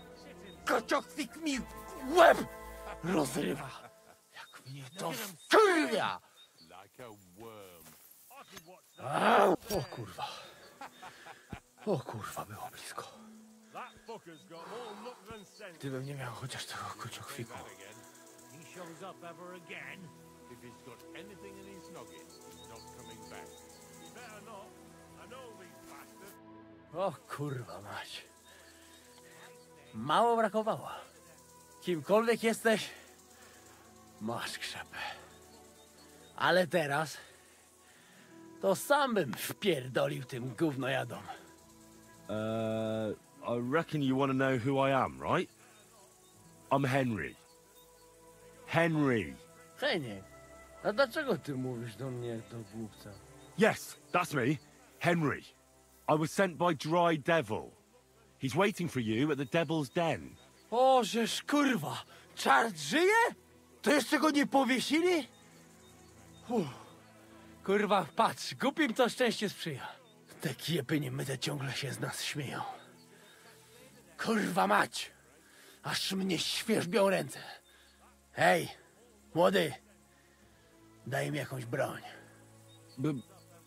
kociokwik mi łeb rozrywa. Jak mnie to wkurwia! O kurwa. O kurwa, było blisko. Gdybym nie miał chociaż tego kociokwiku. O kurwa mać. Mało brakowało. Kimkolwiek jesteś, masz krzepę. Ale teraz to sam bym wpierdolił tym gównojadom. I reckon you want to know who I am, right? I'm Henry. Henry. Heniek, a dlaczego ty mówisz do mnie jak do głupca? Yes, that's me. Henry. I was sent by Dry Devil. He's waiting for you at the Devil's Den. O, żeż kurwa, czart żyje? To jeszcze go nie powiesili? Kurwa, patrz, głupim to szczęście sprzyja. Te kiepy niemyte ciągle się z nas śmieją. Kurwa mać, aż mnie świerzbią ręce. Hej, młody, daj mi jakąś broń.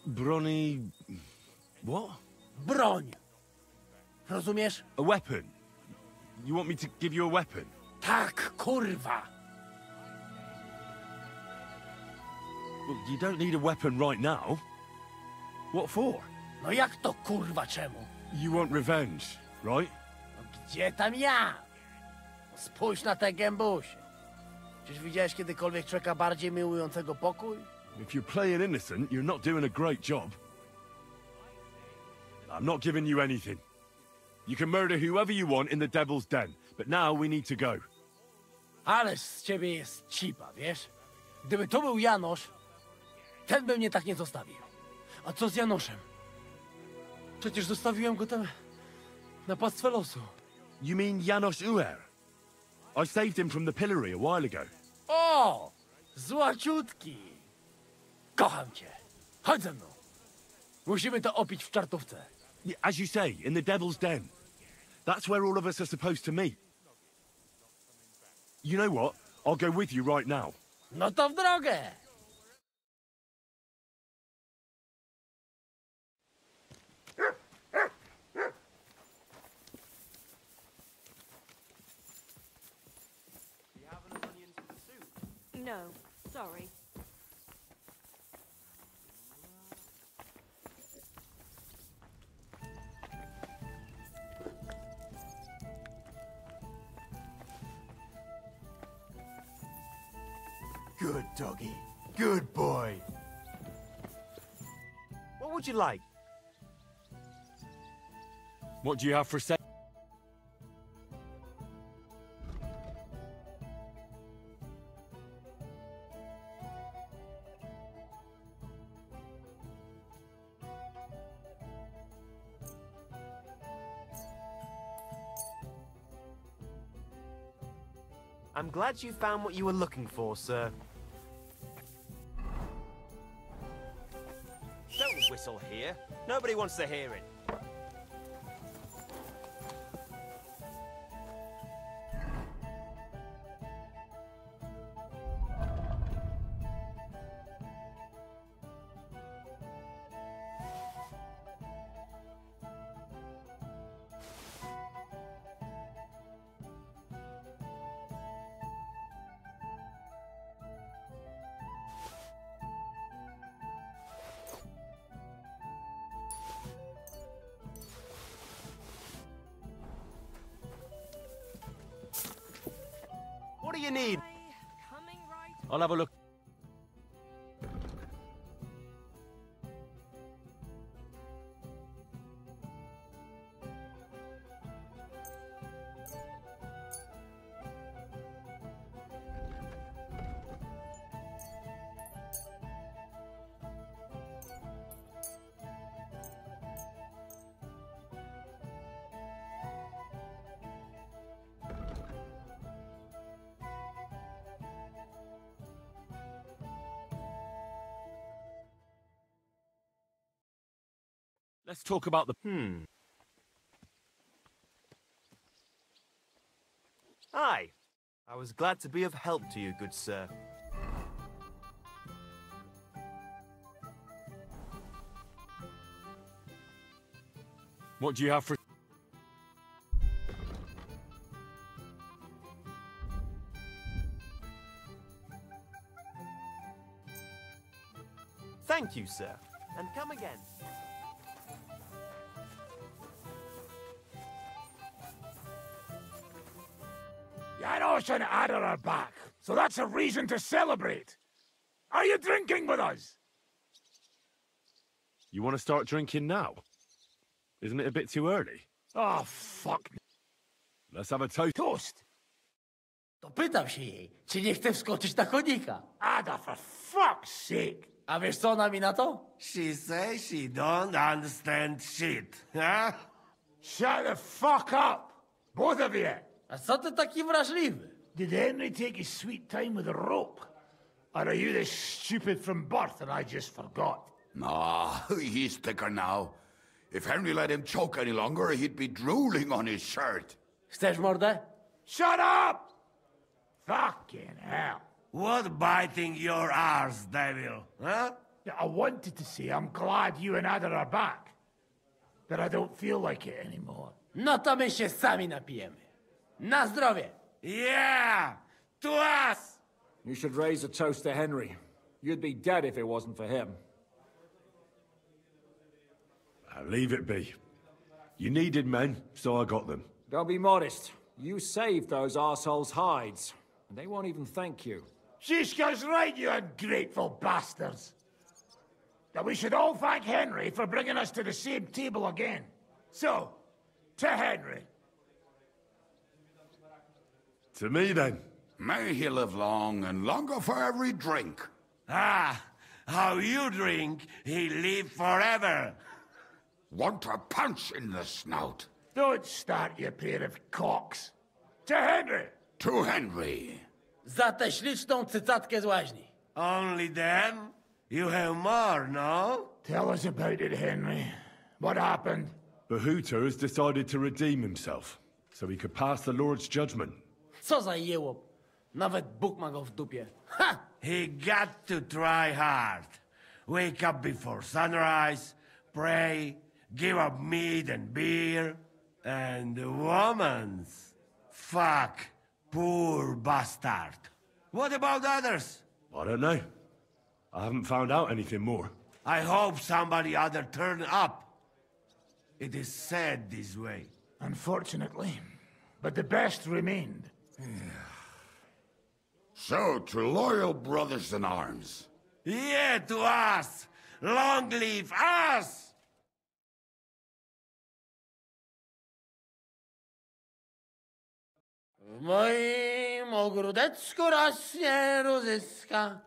Brony... What? Broń! Rozumiesz? A weapon. You want me to give you a weapon? Tak, kurwa! Well, you don't need a weapon right now. What for? No jak to kurwa czemu? You want revenge, right? No gdzie tam ja? Spójrz na te gębusie. Czyż widziałeś kiedykolwiek człowieka bardziej miłującego pokój? If you're playing innocent, you're not doing a great job. I'm not giving you anything. You can murder whoever you want in the Devil's Den, but now we need to go. Ależ z ciebie jest cipa, wiesz? Gdyby to był Janosz, ten by mnie tak nie zostawił. A co z Janoszem? Przecież zostawiłem go tam na pastwę losu. You mean Janos Uer? I saved him from the pillory a while ago. O! Złaciutki! Kocham cię. Chodź ze mną. Musimy to opić w czartówce. As you say, in the Devil's Den. That's where all of us are supposed to meet. You know what? I'll go with you right now. No to w drogę! No, sorry. Good doggy. Good boy. What would you like? What do you have for sale? I'm glad you found what you were looking for, sir. Don't whistle here. Nobody wants to hear it. What do you need? I'll have a look. Let's talk about the... Aye. I was glad to be of help to you, good sir. What do you have for... Thank you, sir. And come again. Janos and Ada are back, so that's a reason to celebrate. Are you drinking with us? You want to start drinking now? Isn't it a bit too early? Oh, fuck. Let's have a toast. Toast? To pytam się jej, czy nie chce wskoczyć na konika. Ada, for fuck's sake. A wiesz co ona mi na to? She says she don't understand shit, huh? Shut the fuck up, both of you. A co ty taki wrażliwy? Did Henry take his sweet time with a rope? Or are you this stupid from birth and I just forgot? Nah, he's thicker now. If Henry let him choke any longer, he'd be drooling on his shirt. Chcesz mordę? Shut up! Fucking hell. What biting your arse, devil, huh? I wanted to say I'm glad you and Ada are back. But I don't feel like it anymore. No to my się sami napijemy. Na zdrowie! Yeah! To us! You should raise a toast to Henry. You'd be dead if it wasn't for him. Leave it be. You needed men, so I got them. Don't be modest. You saved those arseholes' hides, and they won't even thank you. Shishka's right, you ungrateful bastards. That we should all thank Henry for bringing us to the same table again. So, to Henry. To me, then. May he live long and longer for every drink. Ah, how you drink, he live forever. Want a punch in the snout? Don't start, you pair of cocks. To Henry! To Henry. Za tę śliczną cycatkę z łaźni. Only them? You have more, no? Tell us about it, Henry. What happened? Bahuta has decided to redeem himself, so he could pass the Lord's judgment. Co za jełop. Nawet Bóg ma go w dupie. Ha! He got to try hard. Wake up before sunrise, pray, give up meat and beer, and the woman's. Fuck, poor bastard. What about others? I don't know. I haven't found out anything more. I hope somebody other turn up. It is said this way. Unfortunately. But the best remained. So, to loyal brothers in arms. Yeah, to us! Long live us! W moim ogródeczku rośnie różyska.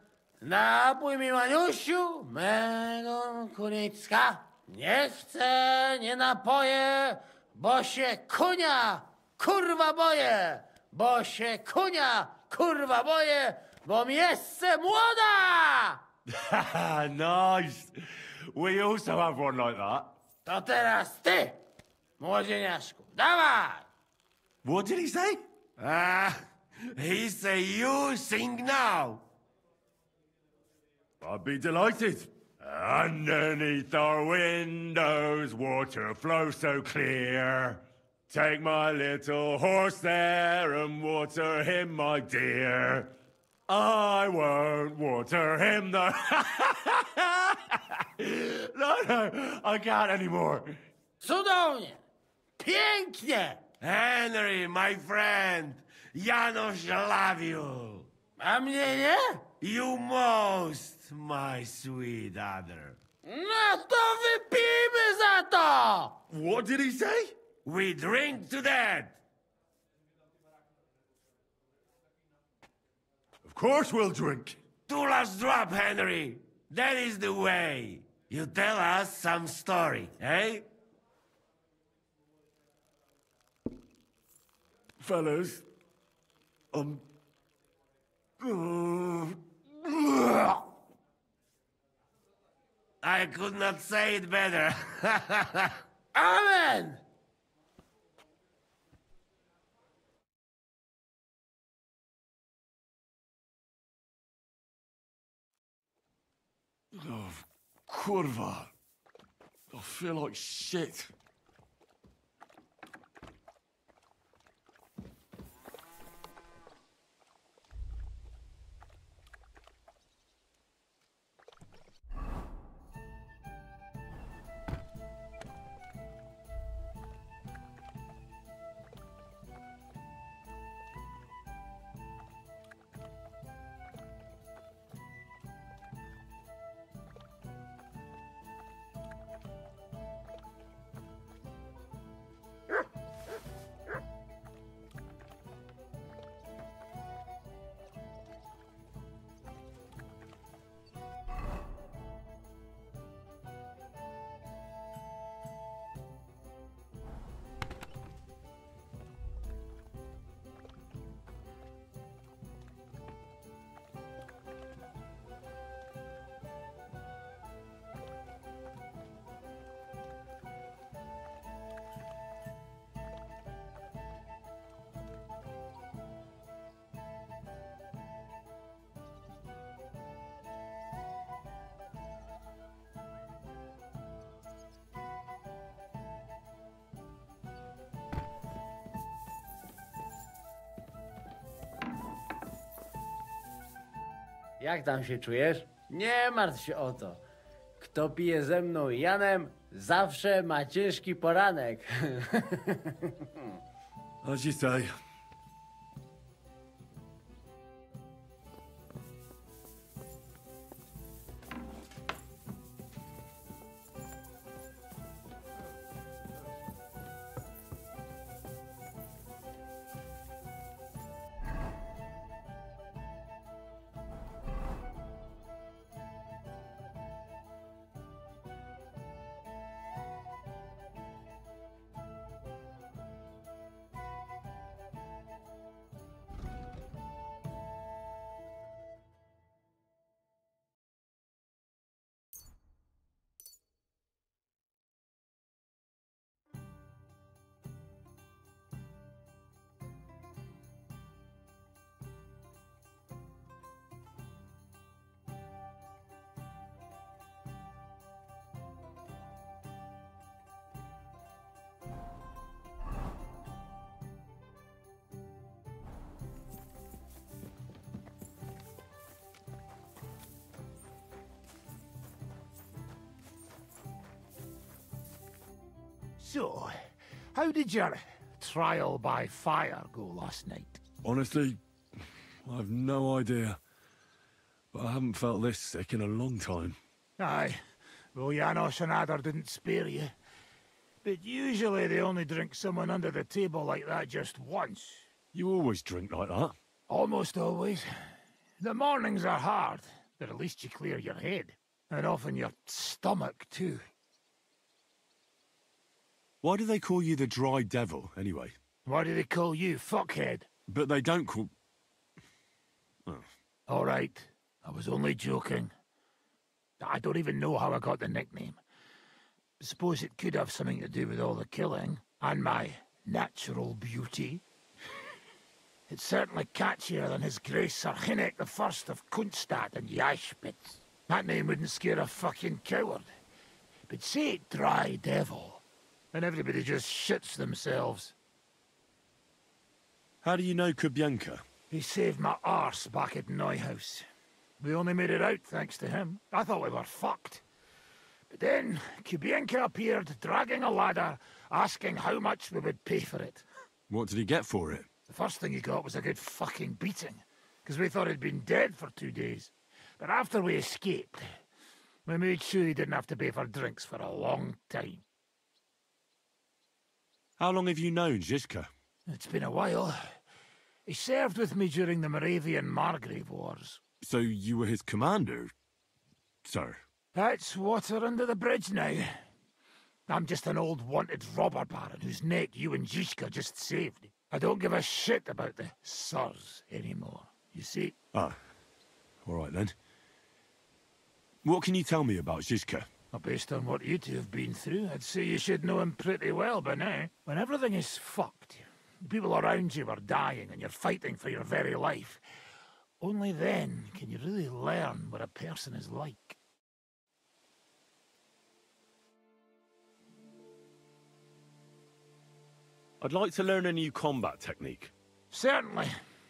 Napój mi, Maniusiu, mego kunicka. Nie chcę, nie napoję, bo się kunia, kurwa boję. Bo się kunia, kurwa boję, bo mi jeszcze młoda! Nice. We also have one like that. To teraz ty, młodzieniaszku, dawaj! What did he say? He say you sing now. I'd be delighted. Underneath our windows, water flows so clear. Take my little horse there and water him, my dear. I won't water him, though. No, I can't anymore. Cudownie! Pięknie! Henry, my friend, Janos love you. A mnie nie? You most, my sweet other. No to wypijmy za to! What did he say? We drink to that. Of course we'll drink. Two last drop, Henry. That is the way. You tell us some story, eh? Fellas, I could not say it better. Amen! Oh, kurwa. I feel like shit. Jak tam się czujesz? Nie martw się o to. Kto pije ze mną i Janem, zawsze ma ciężki poranek. As you say. So, how did your trial by fire go last night? Honestly, I've no idea. But I haven't felt this sick in a long time. Aye. Well, Janos and Adar didn't spare you. But usually they only drink someone under the table like that just once. You always drink like that? Almost always. The mornings are hard, but at least you clear your head. And often your stomach, too. Why do they call you the Dry Devil, anyway? Why do they call you fuckhead? But they don't call... Oh. All right. I was only joking. I don't even know how I got the nickname. I suppose it could have something to do with all the killing, and my natural beauty. It's certainly catchier than His Grace Sir Hinnek the First of Kunstad and Yashpitz. That name wouldn't scare a fucking coward. But say it Dry Devil, and everybody just shits themselves. How do you know Kubyanka? He saved my arse back at Neuhaus. We only made it out thanks to him. I thought we were fucked. But then, Kubyanka appeared, dragging a ladder, asking how much we would pay for it. What did he get for it? The first thing he got was a good fucking beating, because we thought he'd been dead for 2 days. But after we escaped, we made sure he didn't have to pay for drinks for a long time. How long have you known Zizka? It's been a while. He served with me during the Moravian-Margrave Wars. So you were his commander, sir? That's water under the bridge now. I'm just an old wanted robber baron whose neck you and Zizka just saved. I don't give a shit about the sirs anymore, you see? Ah, all right then. What can you tell me about Zizka? Well, based on what you two have been through, I'd say you should know him pretty well by now. When everything is fucked, the people around you are dying and you're fighting for your very life, only then can you really learn what a person is like. I'd like to learn a new combat technique. Certainly.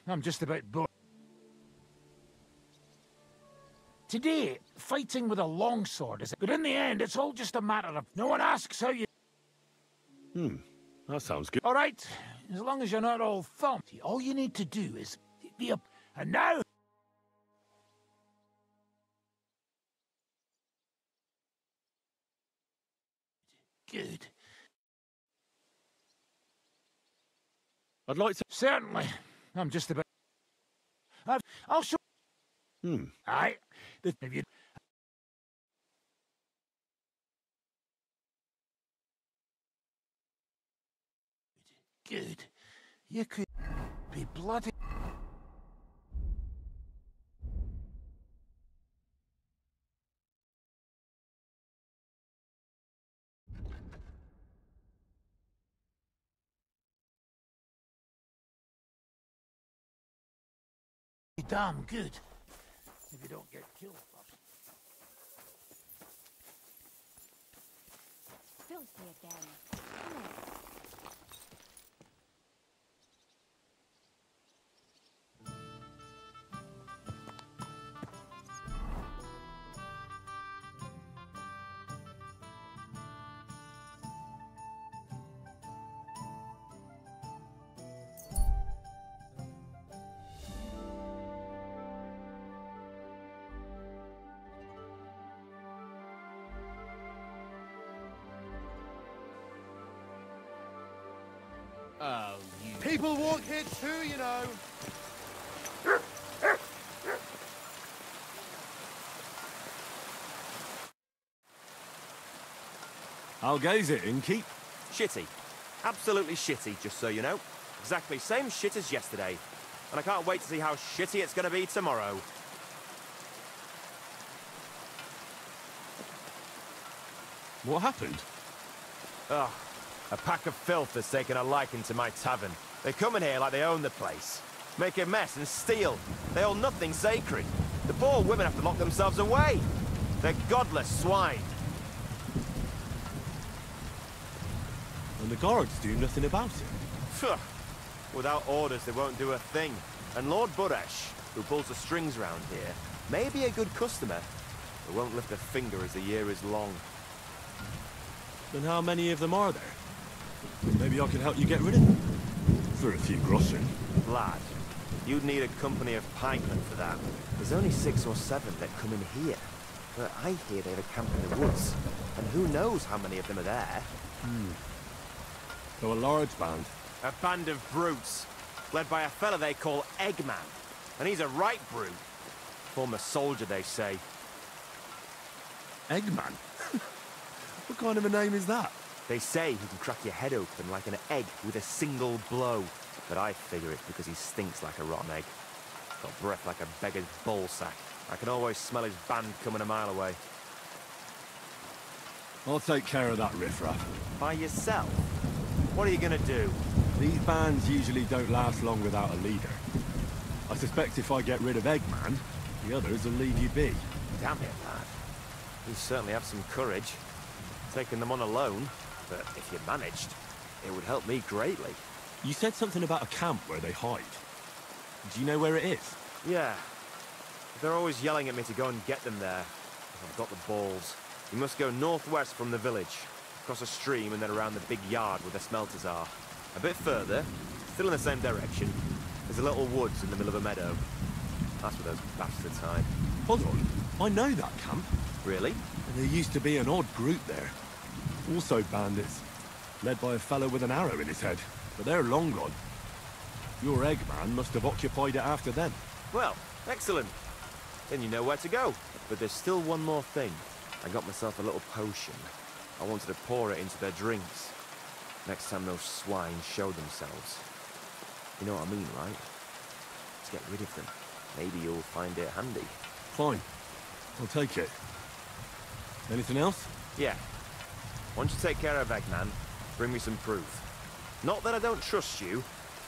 I'm just about bored. Today, fighting with a longsword is... But in the end, it's all just a matter of... No one asks how you... That sounds good. All right. As long as you're not all thumped, all you need to do is be up... And now... Good. I'd like to... Certainly. I'm just about... I'll show... Aye. Have you... Good. You could be bloody... Damn good. If you don't get killed first. Filthy again. Come on. Oh, you... People walk here too, you know. How goes it, Inkeep? Shitty. Absolutely shitty, just so you know. Exactly same shit as yesterday. And I can't wait to see how shitty it's gonna be tomorrow. What happened? Ugh. A pack of filth has taken a liking to my tavern. They come in here like they own the place. Make a mess and steal. They hold nothing sacred. The poor women have to lock themselves away. They're godless swine. And the guards do nothing about it? Phew. Without orders, they won't do a thing. And Lord Buresh, who pulls the strings round here, may be a good customer, but won't lift a finger as the year is long. Then how many of them are there? Maybe I could help you get rid of them. For a few groschen. Lad, you'd need a company of pikemen for that. There's only 6 or 7 that come in here. But I hear they have a camp in the woods. And who knows how many of them are there? So a large band? A band of brutes, led by a fella they call Eggman. And he's a right brute. Former soldier, they say. Eggman? What kind of a name is that? They say he can crack your head open like an egg with a single blow. But I figure it's because he stinks like a rotten egg. Got breath like a beggar's ballsack. I can always smell his band coming a mile away. I'll take care of that riffraff. By yourself? What are you gonna do? These bands usually don't last long without a leader. I suspect if I get rid of Eggman, the others will leave you be. Damn it, lad. You certainly have some courage. Taking them on alone, but if you managed, it would help me greatly. You said something about a camp where they hide. Do you know where it is? Yeah. They're always yelling at me to go and get them there. If I've got the balls. You must go northwest from the village, across a stream and then around the big yard where the smelters are. A bit further, still in the same direction, there's a little woods in the middle of a meadow. That's where those bastards hide. Hold on. I know that camp. Really? There used to be an odd group there. Also bandits. Led by a fellow with an arrow in his head. But they're long gone. Your Eggman must have occupied it after them. Well, excellent. Then you know where to go. But there's still one more thing. I got myself a little potion. I wanted to pour it into their drinks. Next time those swine show themselves. You know what I mean, right? Let's get rid of them. Maybe you'll find it handy. Fine. I'll take it. Anything else? Yeah. Once you take care of Eggman, bring me some proof. Not that I don't trust you,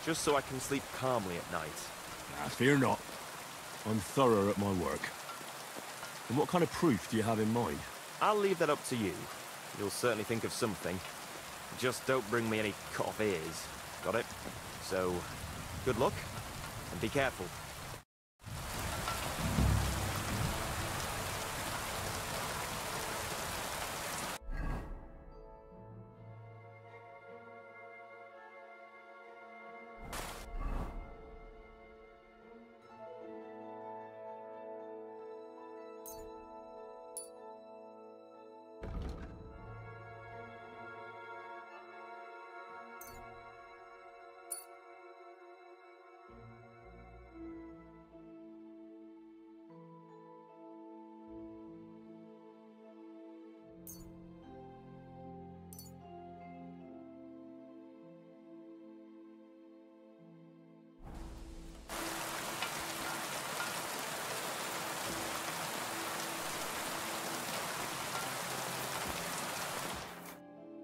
just so I can sleep calmly at night. Nah, fear not. I'm thorough at my work. And what kind of proof do you have in mind? I'll leave that up to you. You'll certainly think of something. Just don't bring me any cut-off ears. Got it? So, good luck, and be careful.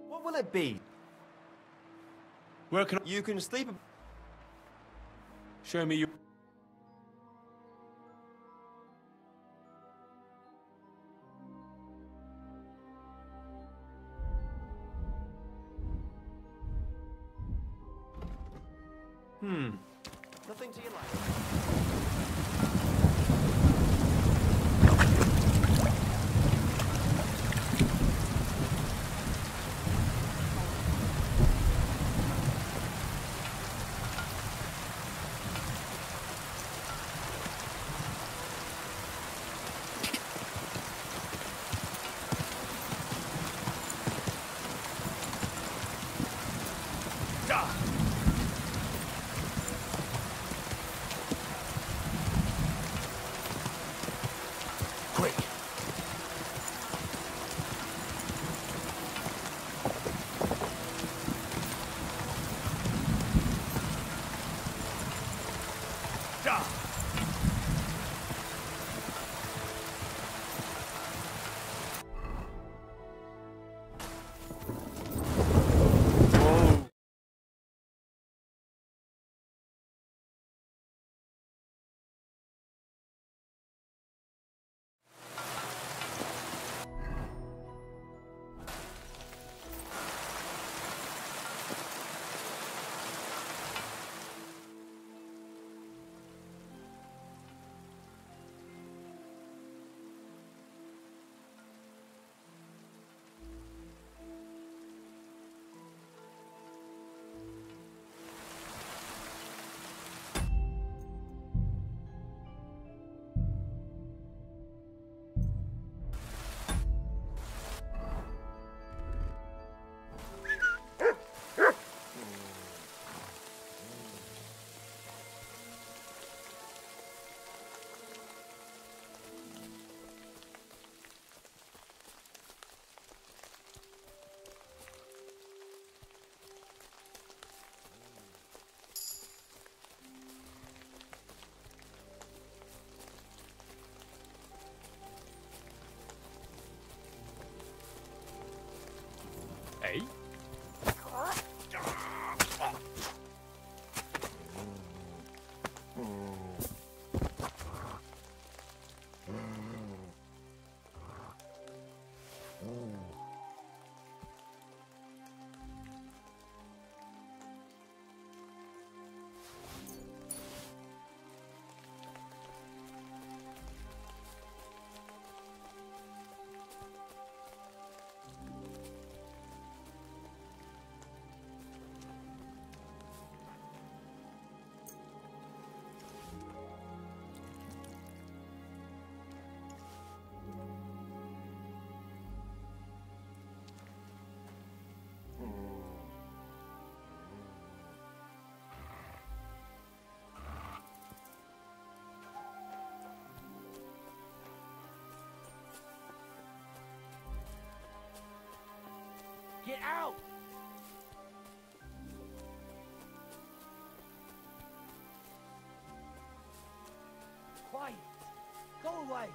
What will it be? Where can you can sleep? Show me your... Nothing to your liking. Get out! Quiet! Go away!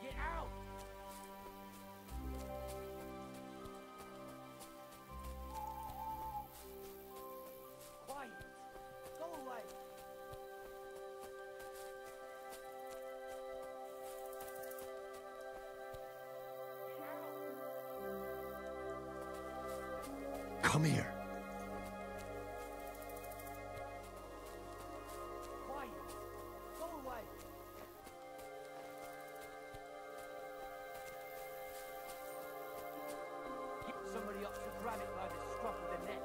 Get out! Quiet! Go away! Come here. Quiet! Go away! Get somebody up to grab it by the scruff of the neck.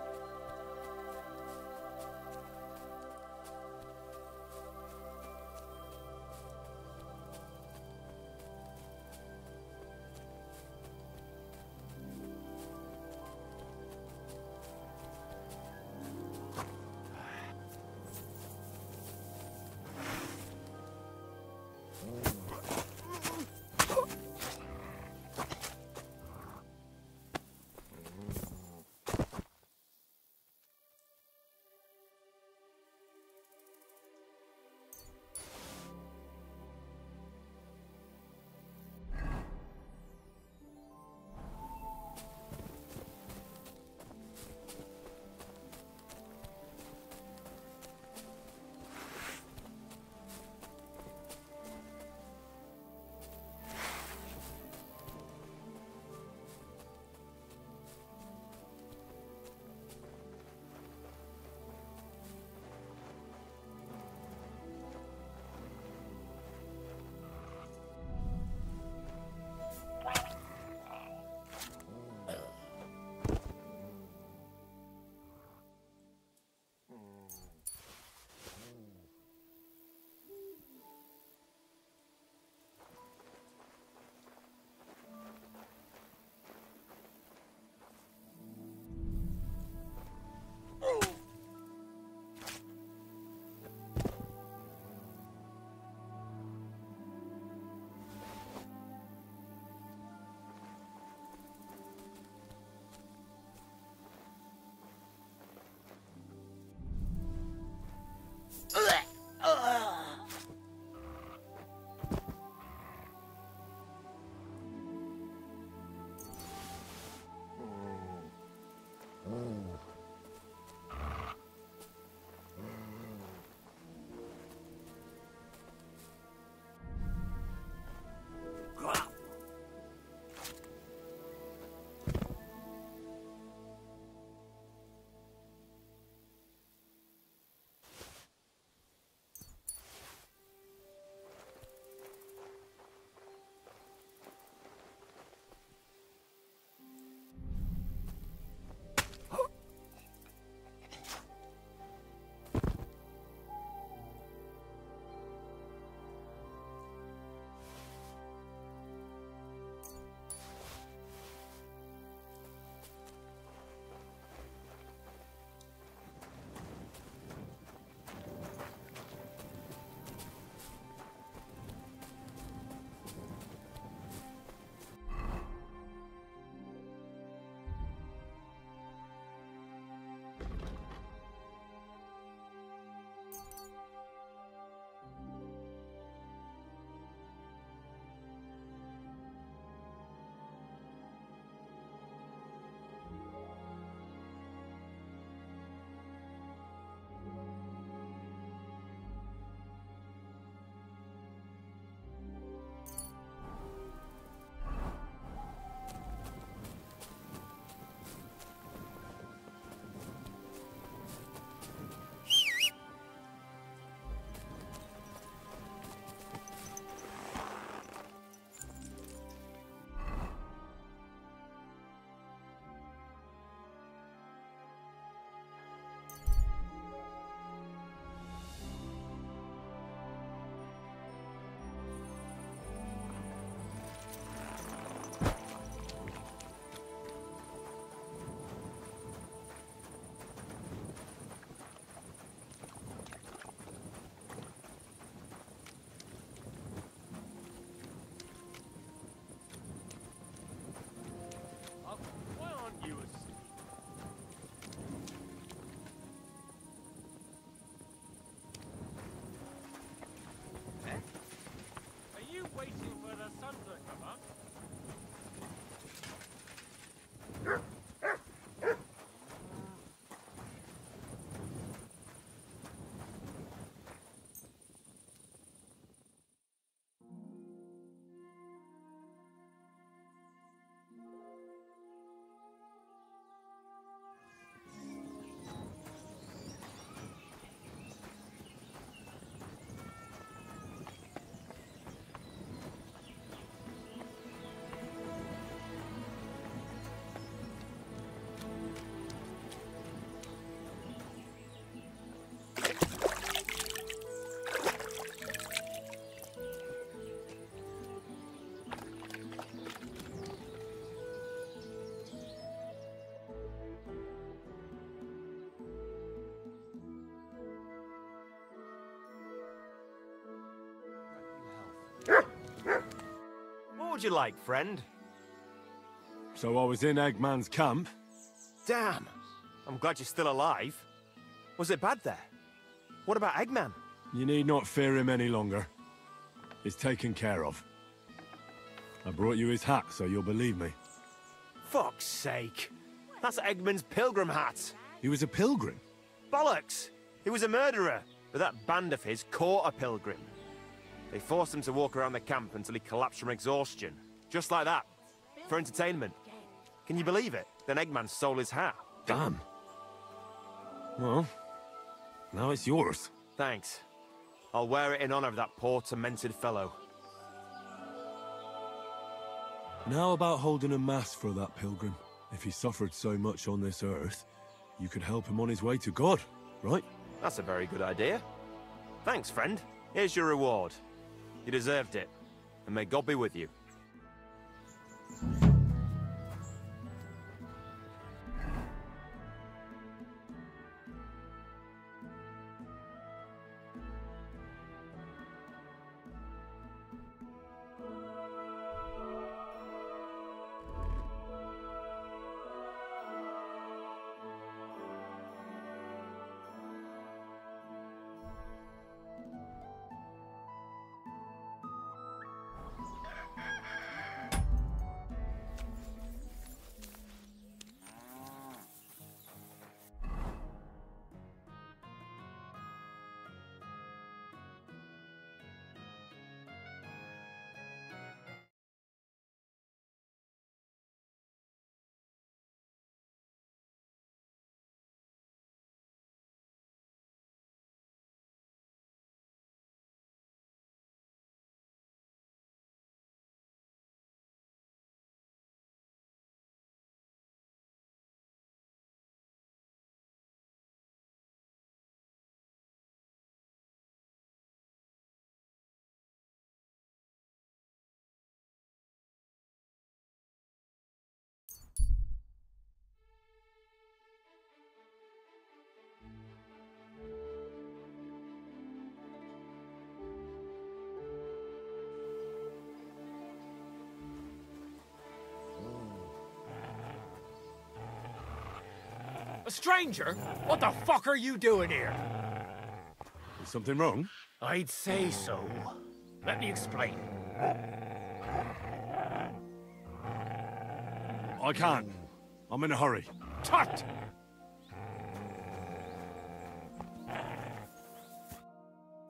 would you like, friend? So I was in Eggman's camp. Damn! I'm glad you're still alive. Was it bad there? What about Eggman? You need not fear him any longer. He's taken care of. I brought you his hat, so you'll believe me. Fuck's sake! That's Eggman's pilgrim hat! He was a pilgrim? Bollocks! He was a murderer, but that band of his caught a pilgrim. They forced him to walk around the camp until he collapsed from exhaustion. Just like that. For entertainment. Can you believe it? Then Eggman stole his hat. Damn. Well, now it's yours. Thanks. I'll wear it in honor of that poor, tormented fellow. And how about holding a mass for that pilgrim? If he suffered so much on this earth, you could help him on his way to God, right? That's a very good idea. Thanks, friend. Here's your reward. You deserved it. And may God be with you. A stranger? What the fuck are you doing here? Is something wrong? I'd say so. Let me explain. I can't. I'm in a hurry. Tut!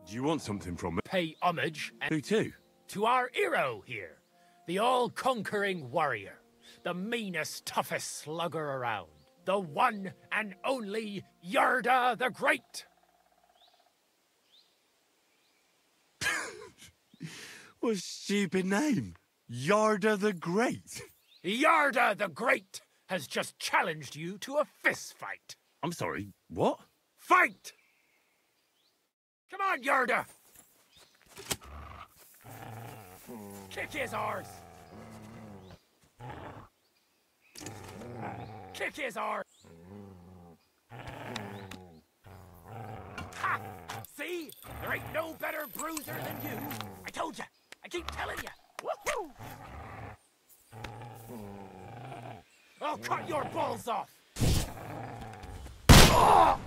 Do you want something from me? Pay homage and Who to? to our hero here. The all-conquering warrior. The meanest, toughest slugger around. The one and only Yarda the Great. What a stupid name. Yarda the Great. Yarda the Great has just challenged you to a fist fight. I'm sorry, what? Fight! Come on, Yarda! Kick his arse! Kick his arse! Ha! See? There ain't no better bruiser than you. I told you. I keep telling you. Woohoo! I'll cut your balls off. Oh!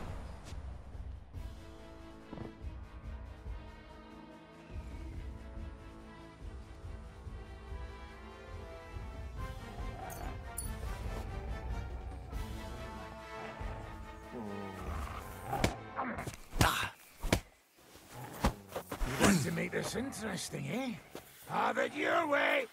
You want to make this interesting, eh? Have it your way!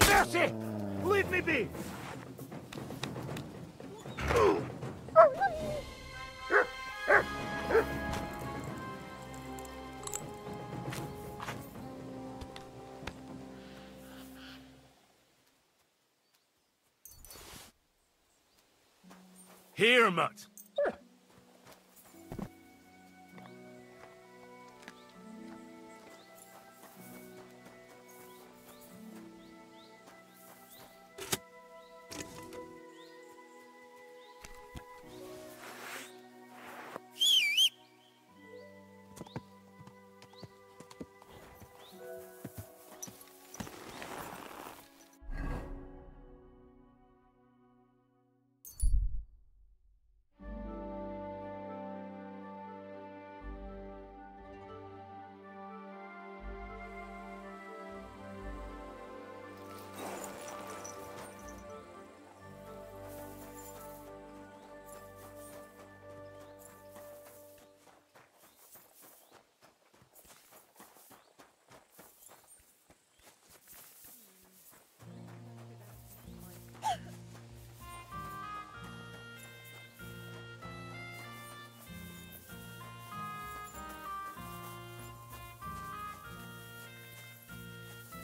Mercy! Leave me be! Here, Mutt.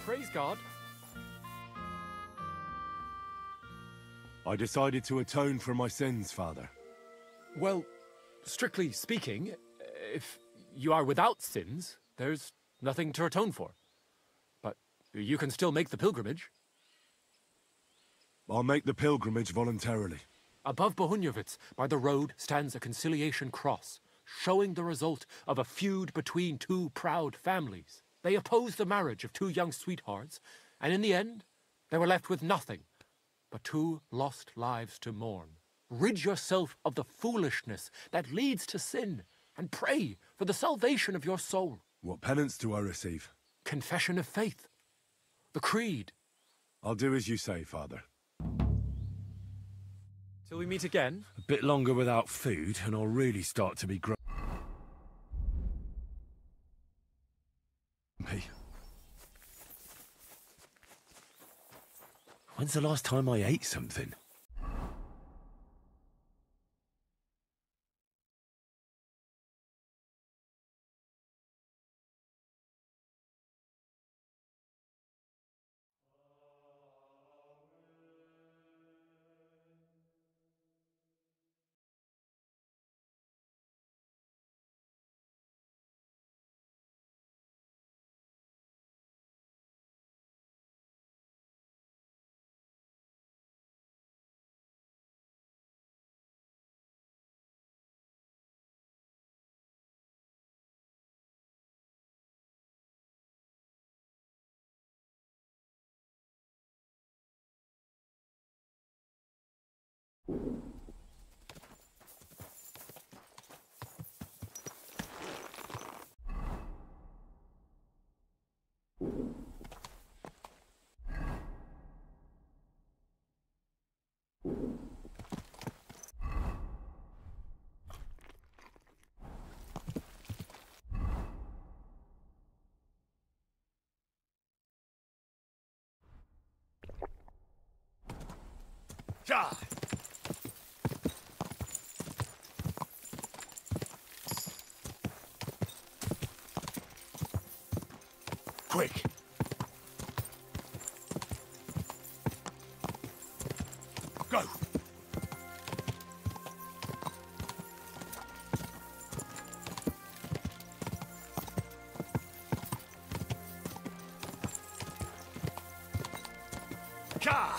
Praise God. I decided to atone for my sins, Father. Well, strictly speaking, if you are without sins, there's nothing to atone for. But you can still make the pilgrimage. I'll make the pilgrimage voluntarily. Above Bohuniovitz, by the road, stands a conciliation cross, showing the result of a feud between two proud families. They opposed the marriage of two young sweethearts, and in the end, they were left with nothing but two lost lives to mourn. Rid yourself of the foolishness that leads to sin, and pray for the salvation of your soul. What penance do I receive? Confession of faith. The creed. I'll do as you say, Father. Till we meet again. A bit longer without food, and I'll really start to be grumpy. When's the last time I ate something? Ja! Quick! Go! Ja!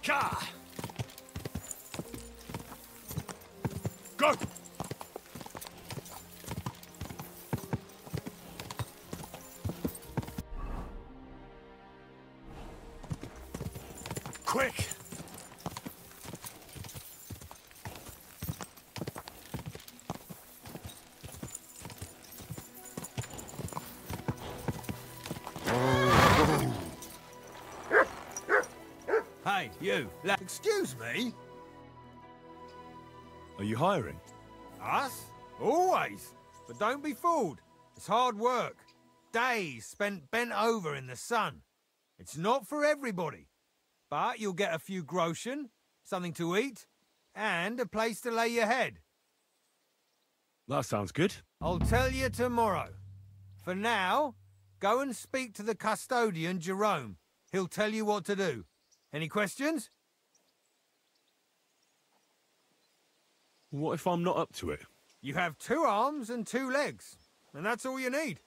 Ja! Go! Quick! Hey, you. Excuse me? Are you hiring? Us? Always. But don't be fooled. It's hard work. Days spent bent over in the sun. It's not for everybody. But you'll get a few groschen, something to eat, and a place to lay your head. That sounds good. I'll tell you tomorrow. For now, go and speak to the custodian, Jerome. He'll tell you what to do. Any questions? What if I'm not up to it? You have 2 arms and 2 legs, and that's all you need.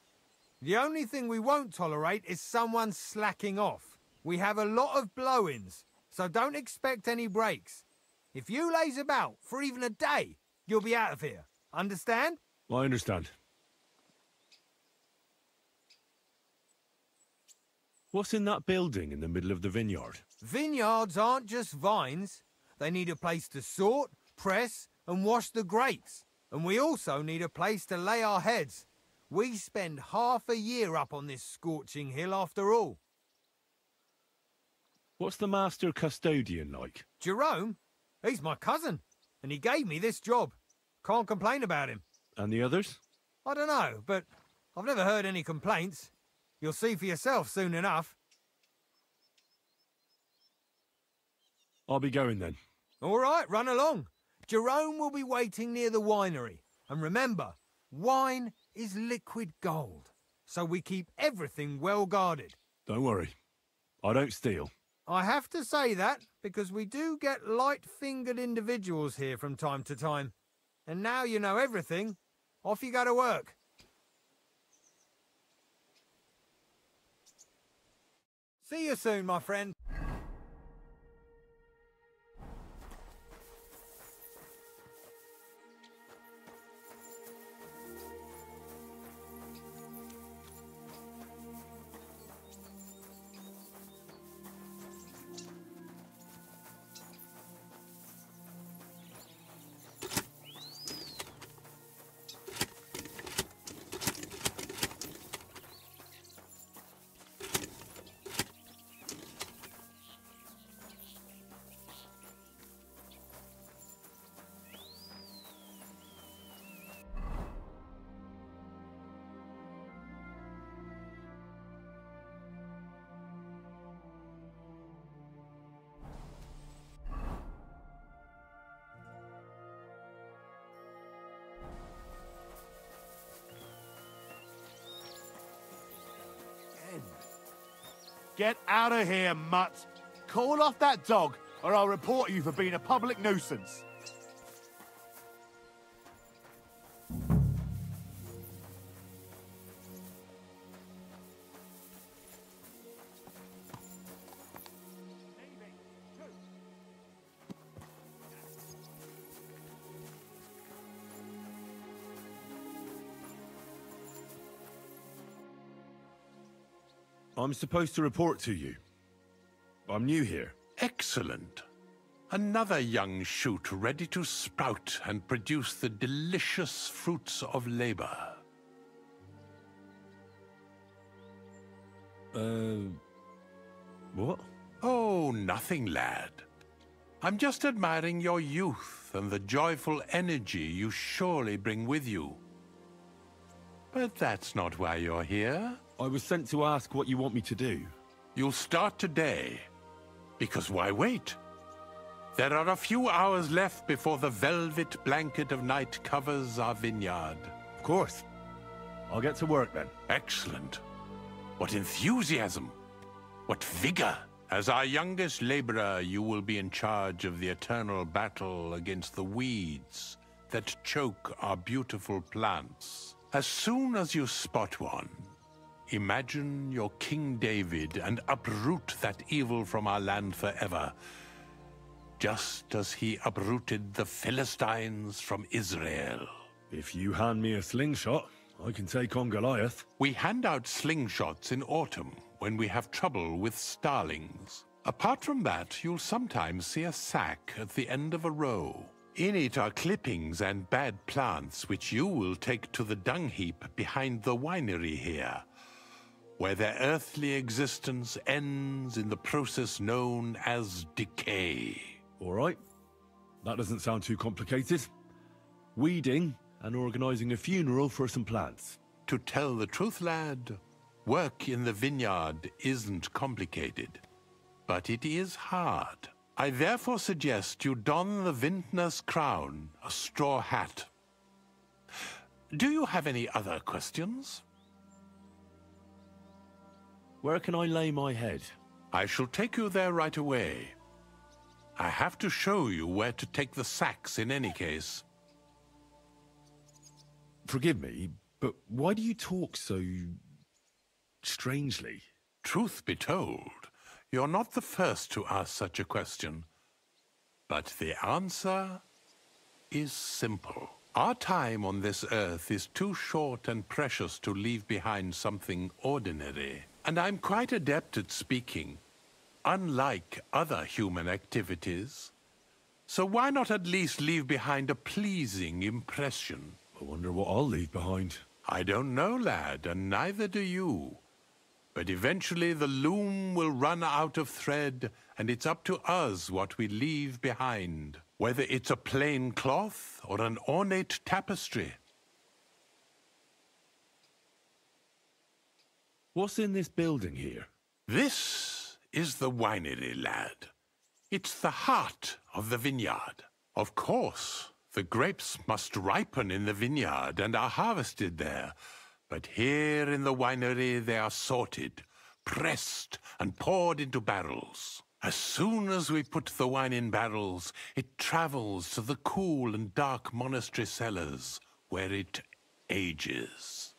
The only thing we won't tolerate is someone slacking off. We have a lot of blow-ins, so don't expect any breaks. If you laze about for even a day, you'll be out of here. Understand? I understand. What's in that building in the middle of the vineyard? Vineyards aren't just vines. They need a place to sort, press, and wash the grapes. And we also need a place to lay our heads. We spend half a year up on this scorching hill after all. What's the master custodian like? Jerome? He's my cousin, and he gave me this job. Can't complain about him. And the others? I don't know, but I've never heard any complaints. You'll see for yourself soon enough. I'll be going then. All right, run along. Jerome will be waiting near the winery. And remember, wine is liquid gold. So we keep everything well guarded. Don't worry. I don't steal. I have to say that because we do get light-fingered individuals here from time to time. And now you know everything, off you go to work. See you soon, my friend. Get out of here, mutt! Call off that dog, or I'll report you for being a public nuisance. I'm supposed to report to you. I'm new here. Excellent. Another young shoot ready to sprout and produce the delicious fruits of labor. What? Oh, nothing, lad. I'm just admiring your youth and the joyful energy you surely bring with you. But that's not why you're here. I was sent to ask what you want me to do. You'll start today. Because why wait? There are a few hours left before the velvet blanket of night covers our vineyard. Of course. I'll get to work then. Excellent. What enthusiasm! What vigor! As our youngest laborer, you will be in charge of the eternal battle against the weeds that choke our beautiful plants. As soon as you spot one, imagine you're King David and uproot that evil from our land forever, just as he uprooted the Philistines from Israel. If you hand me a slingshot, I can take on Goliath. We hand out slingshots in autumn when we have trouble with starlings. Apart from that, you'll sometimes see a sack at the end of a row. In it are clippings and bad plants which you will take to the dung heap behind the winery here, where their earthly existence ends in the process known as decay. All right. That doesn't sound too complicated. Weeding and organizing a funeral for some plants. To tell the truth, lad, work in the vineyard isn't complicated, but it is hard. I therefore suggest you don the vintner's crown, a straw hat. Do you have any other questions? Where can I lay my head? I shall take you there right away. I have to show you where to take the sacks in any case. Forgive me, but why do you talk so strangely? Truth be told, you're not the first to ask such a question. But the answer is simple. Our time on this earth is too short and precious to leave behind something ordinary. And I'm quite adept at speaking, unlike other human activities. So why not at least leave behind a pleasing impression? I wonder what I'll leave behind. I don't know, lad, and neither do you. But eventually the loom will run out of thread, and it's up to us what we leave behind, whether it's a plain cloth or an ornate tapestry. What's in this building here? This is the winery, lad. It's the heart of the vineyard. Of course, The grapes must ripen in the vineyard and are harvested there. But here in the winery they are sorted, pressed, and poured into barrels. As soon as we put the wine in barrels, it travels to the cool and dark monastery cellars, where it ages.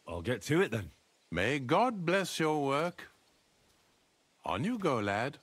I'll get to it then. May God bless your work. On you go, lad.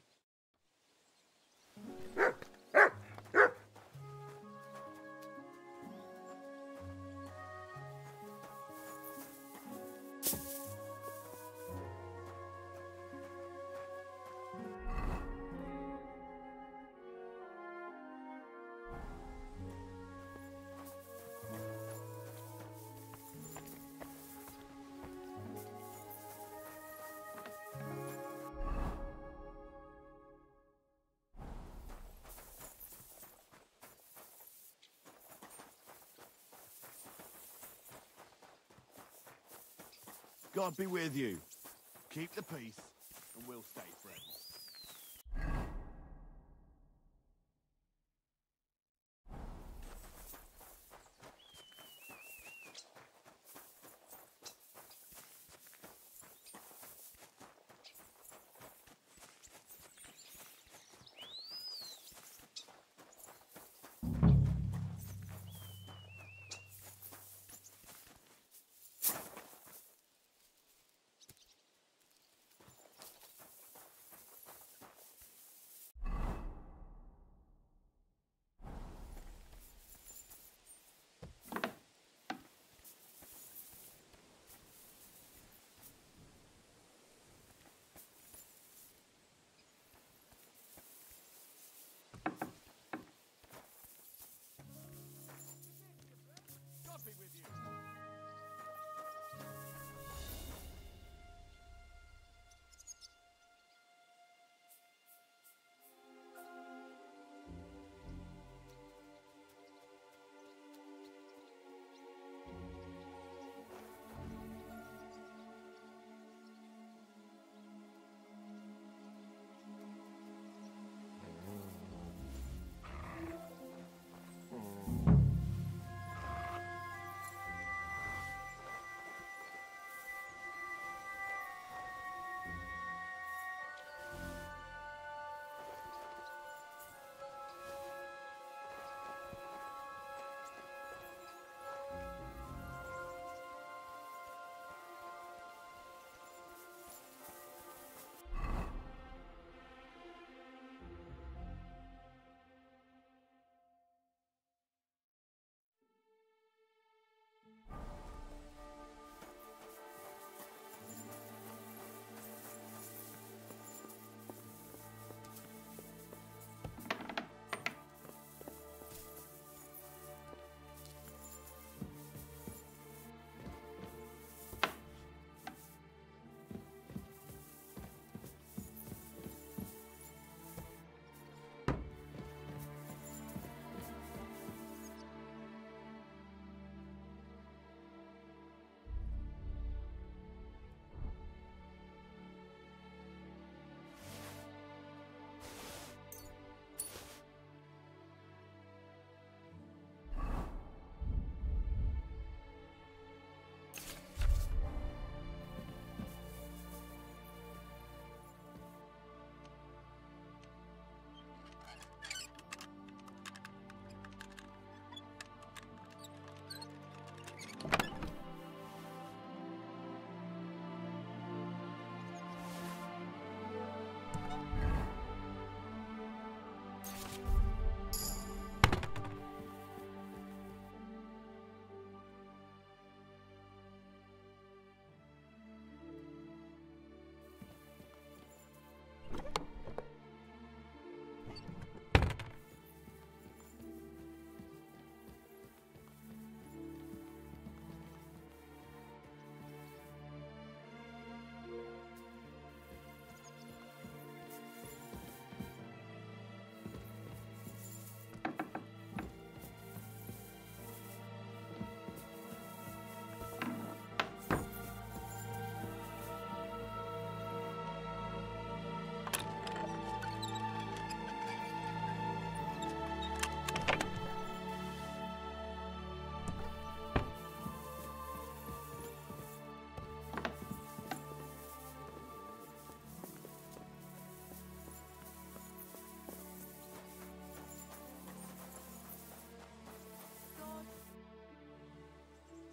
God be with you. Keep the peace, and we'll stay friends.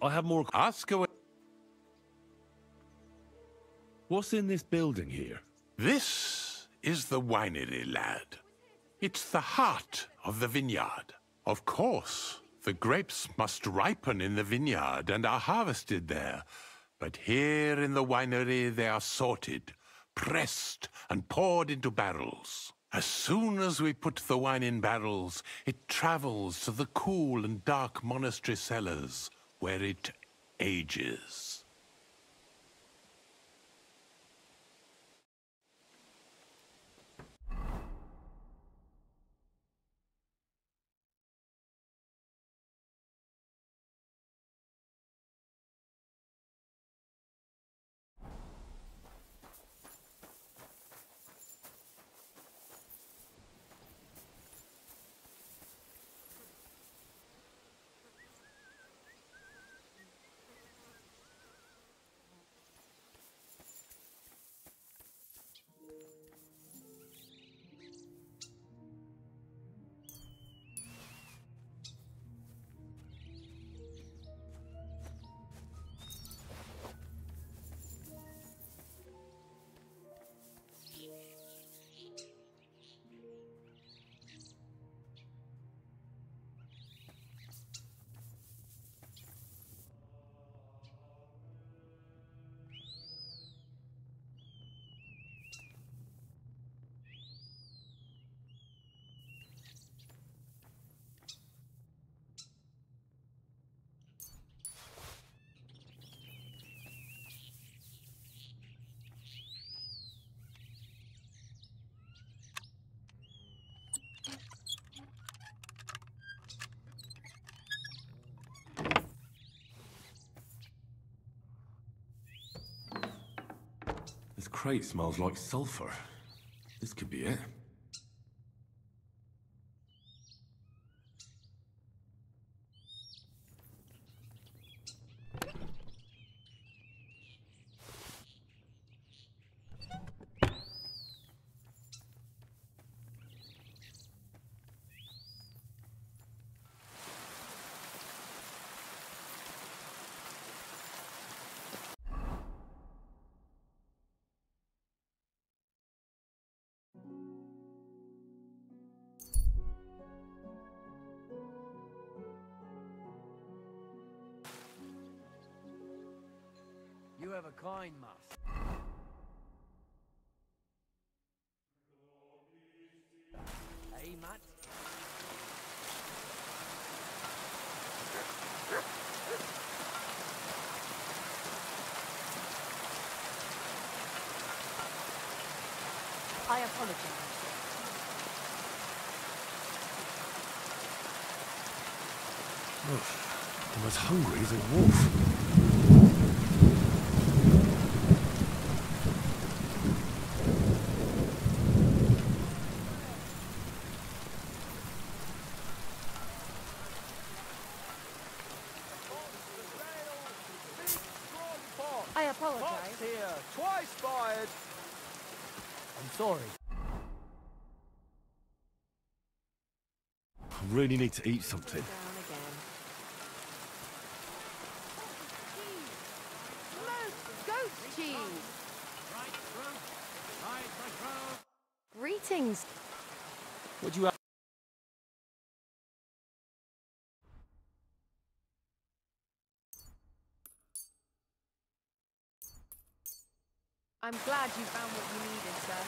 I have more... Ask away. What's in this building here? This is the winery, lad. It's the heart of the vineyard. Of course, the grapes must ripen in the vineyard and are harvested there. But here in the winery they are sorted, pressed, and poured into barrels. As soon as we put the wine in barrels, it travels to the cool and dark monastery cellars, where it ages. This crate smells like sulfur. This could be it. You have a kind mouth. Hey, Matt. I apologize. I'm as hungry as a wolf. I apologize. Here, twice fired. I'm sorry. I really need to eat something. Goat cheese. Greetings. Would you have... I'm glad you found what you needed, sir.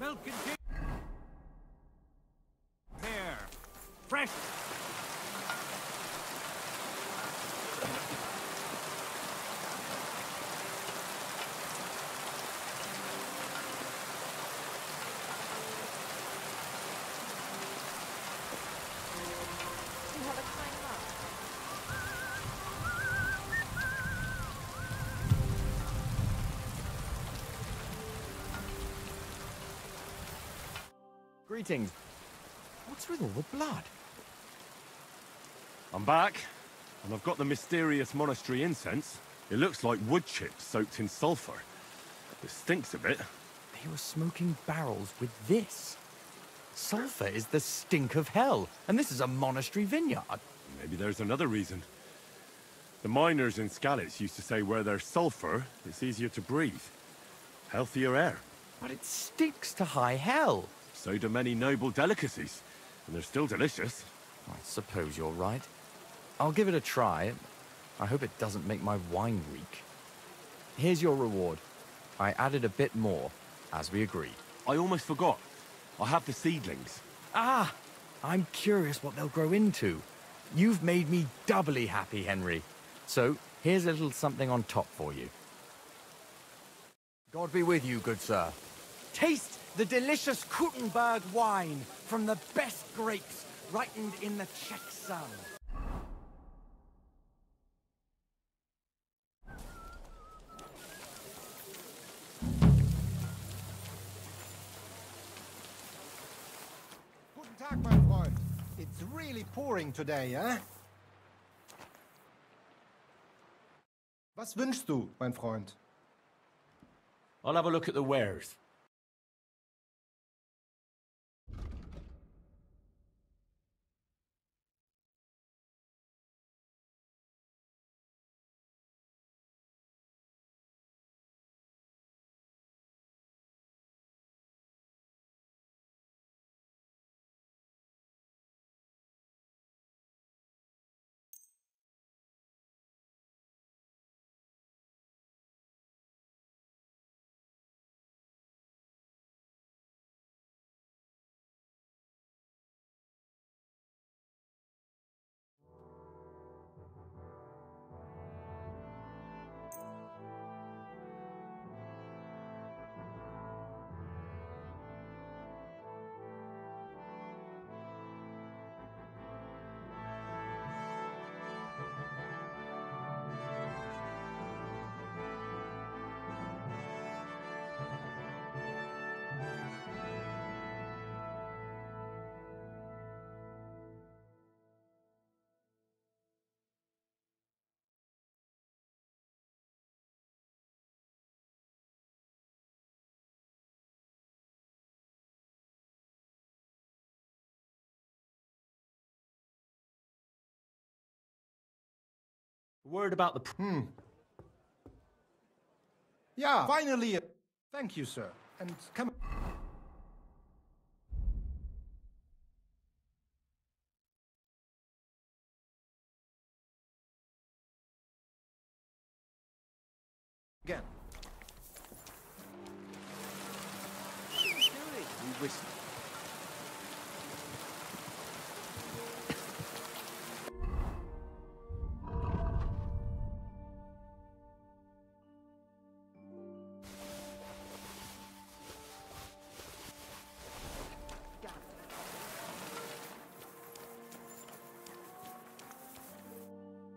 Milk and cheese. Pear. Fresh. You have a kind heart. Greetings. What's with all the blood? I'm back, and I've got the mysterious monastery incense. It looks like wood chips soaked in sulfur. It stinks a bit. They were smoking barrels with this. Sulfur is the stink of hell, and this is a monastery vineyard. Maybe there's another reason. The miners in Skalitz used to say where there's sulfur, it's easier to breathe. Healthier air. But it stinks to high hell. So do many noble delicacies, and they're still delicious. I suppose you're right. I'll give it a try. I hope it doesn't make my wine reek. Here's your reward. I added a bit more, as we agreed. I almost forgot. I have the seedlings. Ah! I'm curious what they'll grow into. You've made me doubly happy, Henry. So, here's a little something on top for you. God be with you, good sir. Taste the delicious Kuttenberg wine from the best grapes ripened in the Czech sun. Guten Tag, mein Freund. It's really pouring today, eh? Was wünschst du, mein Freund? I'll have a look at the wares. Word about the... Yeah, finally. Thank you, sir. And come... Again. We whistle.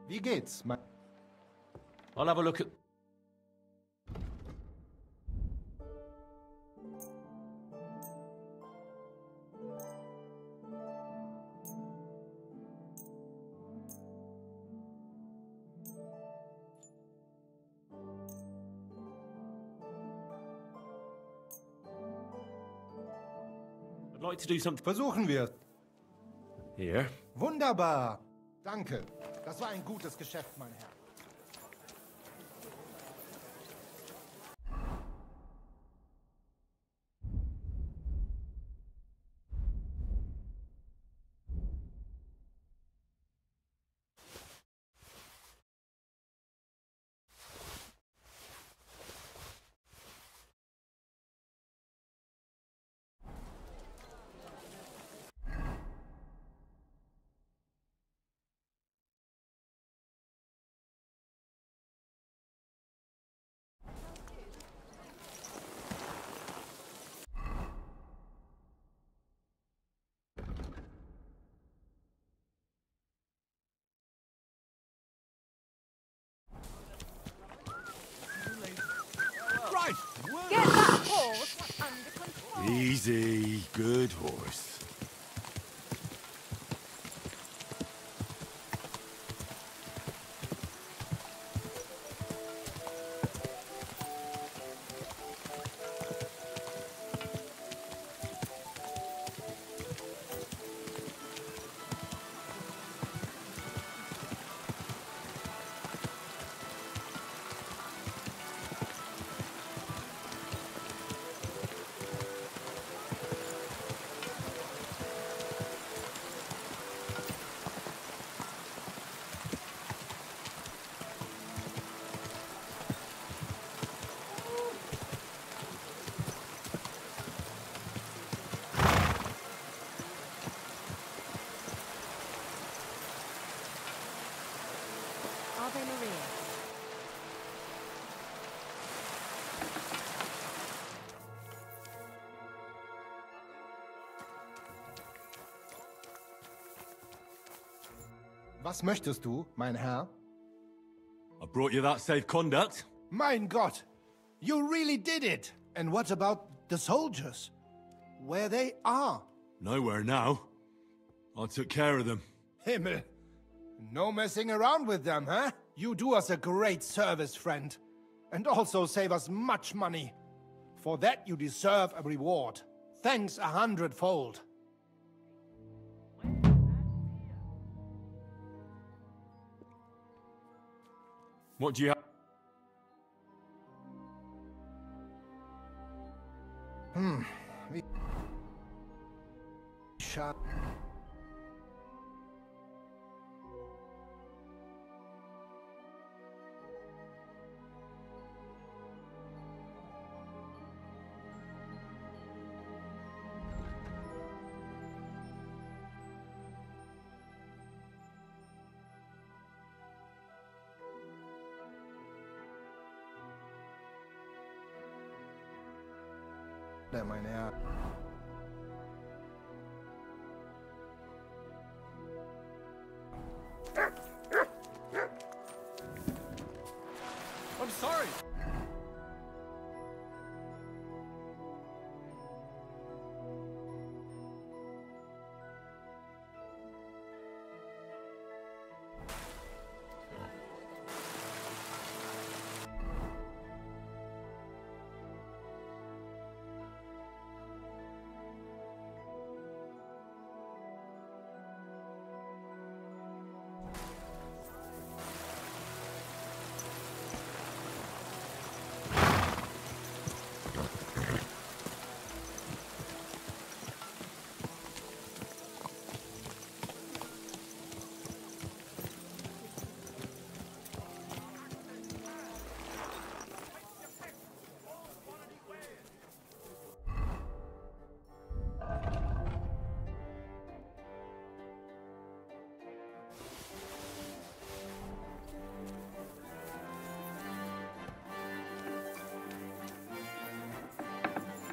Wie geht's, mein... I'll have a look at... I'd like to do something... Versuchen wir. Here. Wunderbar. Danke. Das war ein gutes Geschäft, mein Herr. Get that horse under control. Easy, good horse. Ave Maria. Was möchtest du, mein Herr? I brought you that safe conduct. Mein Gott! You really did it! And what about the soldiers? Where they are? Nowhere now. I took care of them. Himmel! No messing around with them, huh? You do us a great service, friend. And also save us much money. For that you deserve a reward. Thanks 100-fold. What do you have? Schade. Mein Herr. I'm sorry.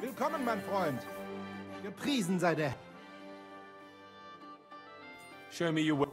Willkommen, mein Freund. Gepriesen sei der. Show me your way.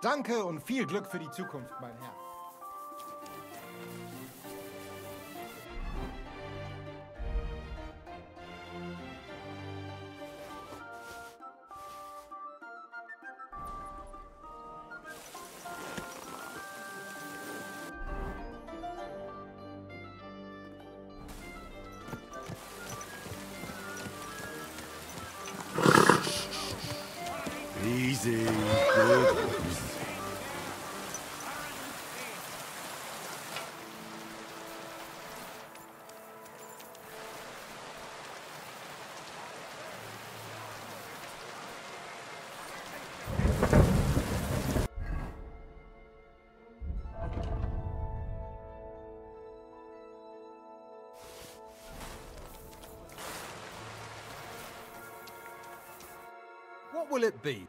Danke und viel Glück für die Zukunft, mein Herr. Easy. Good. What will it be?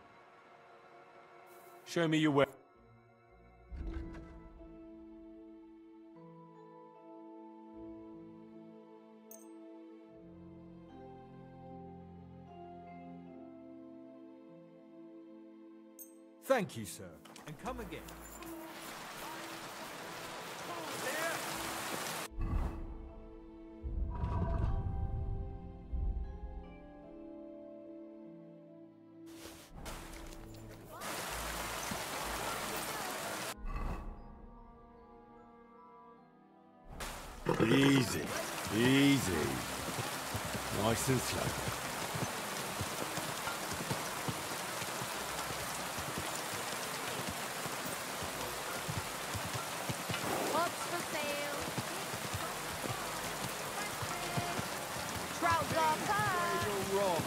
Show me your way. Thank you, sir. And come again. Easy, easy. Nice and slow. What's for sale? Trout lobster. You're wrong.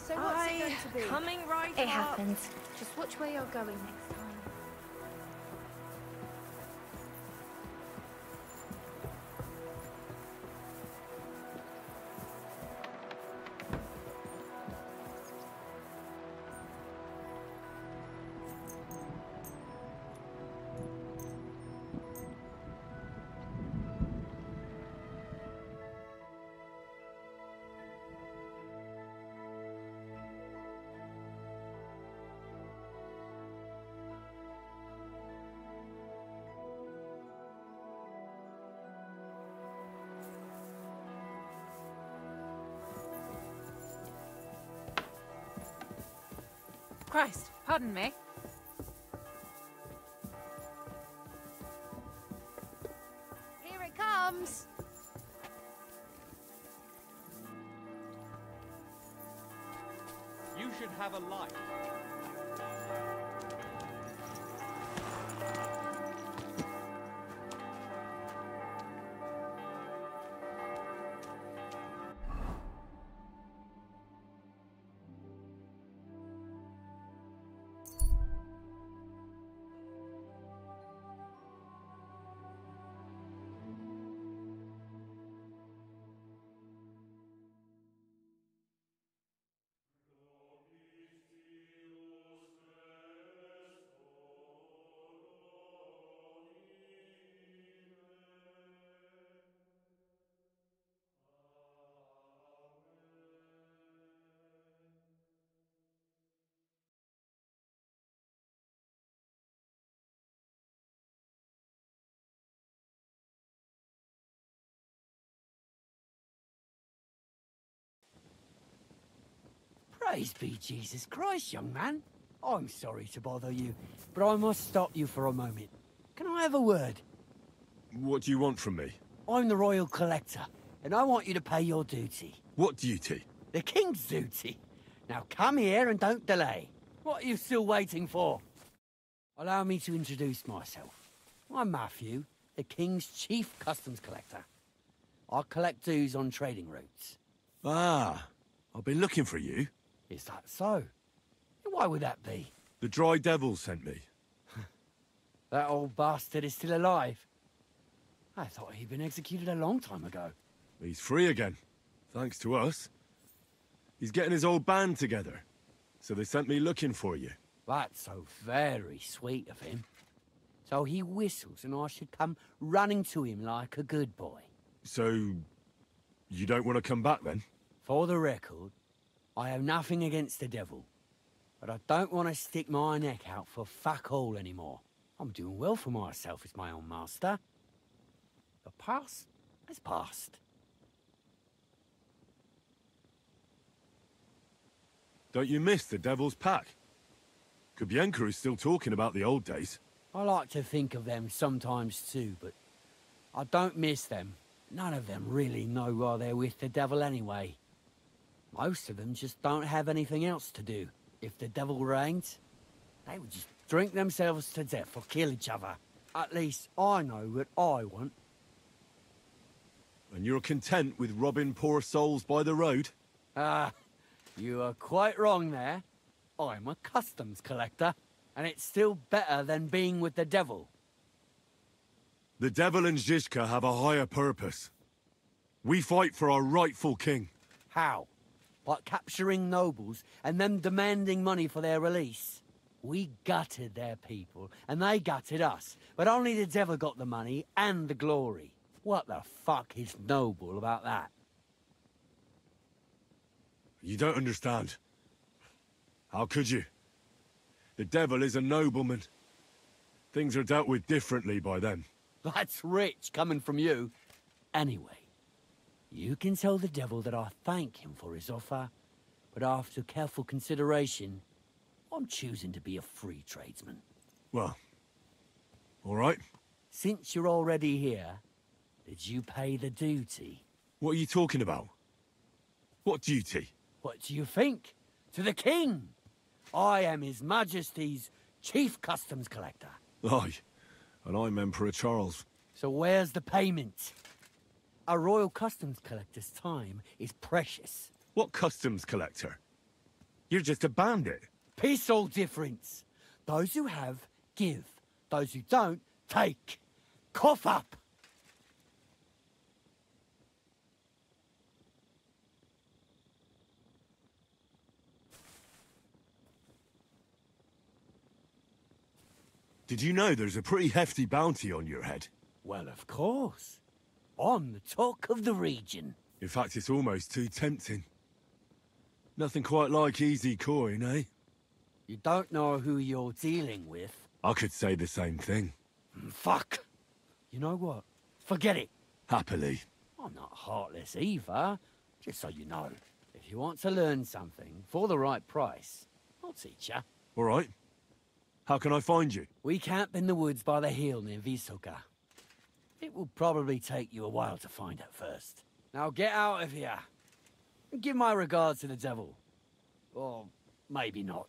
So what's it going to be? Coming right It up. happens. Just watch where you're going next time. Christ, pardon me. Here it comes. You should have a light. Praise be Jesus Christ, young man. I'm sorry to bother you, but I must stop you for a moment. Can I have a word? What do you want from me? I'm the Royal Collector, and I want you to pay your duty. What duty? The King's duty. Now come here and don't delay. What are you still waiting for? Allow me to introduce myself. I'm Matthew, the King's Chief Customs Collector. I collect dues on trading routes. Ah, I've been looking for you. Is that so? Why would that be? The Dry Devil sent me. That old bastard is still alive. I thought he'd been executed a long time ago. He's free again, thanks to us. He's getting his old band together, so they sent me looking for you. That's so very sweet of him. So he whistles and I should come running to him like a good boy. So, you don't want to come back then? For the record, I have nothing against the devil, but I don't want to stick my neck out for fuck all anymore. I'm doing well for myself as my own master. The past has passed. Don't you miss the Devil's Pack? Kubienka is still talking about the old days. I like to think of them sometimes too, but I don't miss them. None of them really know why they're with the devil anyway. Most of them just don't have anything else to do. If the devil reigns, they would just drink themselves to death or kill each other. At least I know what I want. And you're content with robbing poor souls by the road? Ah, you are quite wrong there. I'm a customs collector, and it's still better than being with the devil. The devil and Zizka have a higher purpose. We fight for our rightful king. How? By capturing nobles and them demanding money for their release. We gutted their people, and they gutted us. But only the devil got the money and the glory. What the fuck is noble about that? You don't understand. How could you? The devil is a nobleman. Things are dealt with differently by them. That's rich coming from you. Anyway, you can tell the devil that I thank him for his offer, but after careful consideration, I'm choosing to be a free tradesman. Well, all right. Since you're already here, did you pay the duty? What are you talking about? What duty? What do you think? To the king! I am His Majesty's Chief Customs Collector. Aye, and I'm Emperor Charles. So where's the payment? A royal customs collector's time is precious. What customs collector? You're just a bandit. Piss all difference. Those who have, give. Those who don't, take. Cough up! Did you know there's a pretty hefty bounty on your head? Well, of course. I'm the talk of the region. In fact, it's almost too tempting. Nothing quite like easy coin, eh? You don't know who you're dealing with. I could say the same thing. Fuck! You know what? Forget it. Happily. I'm not heartless either, just so you know. If you want to learn something for the right price, I'll teach you. All right. How can I find you? We camp in the woods by the hill near Visoka. It will probably take you a while to find it first. Now get out of here. And give my regards to the devil. Or maybe not.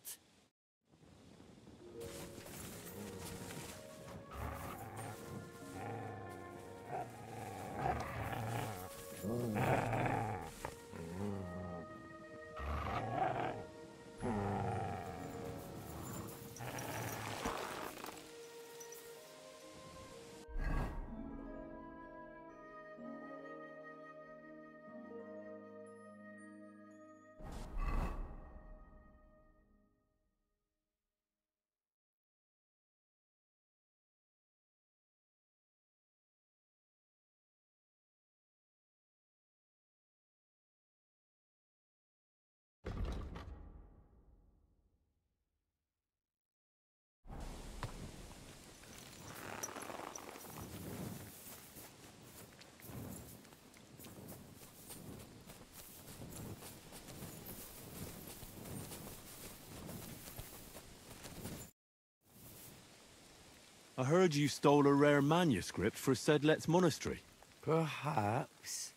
I heard you stole a rare manuscript for Sedlet's monastery. Perhaps.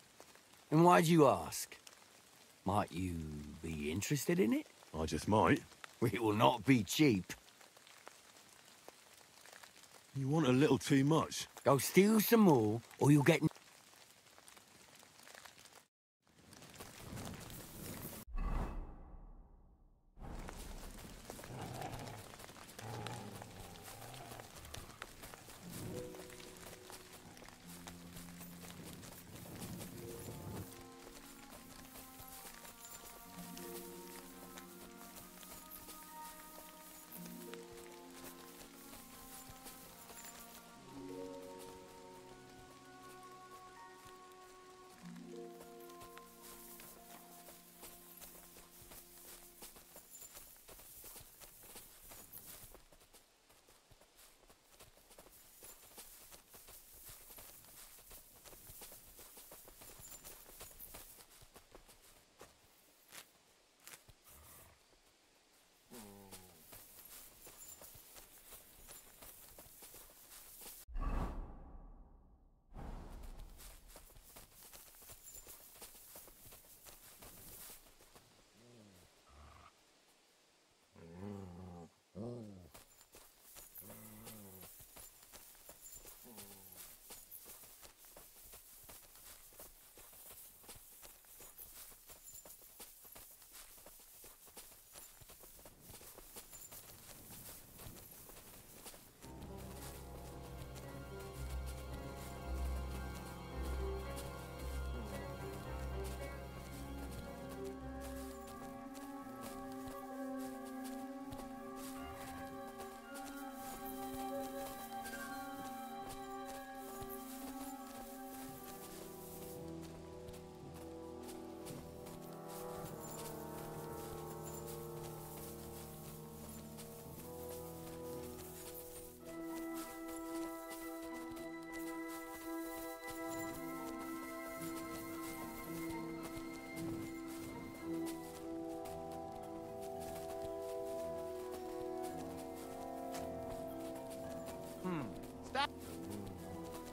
And why'd you ask? Might you be interested in it? I just might. It will not be cheap. You want a little too much. Go steal some more, or you'll get...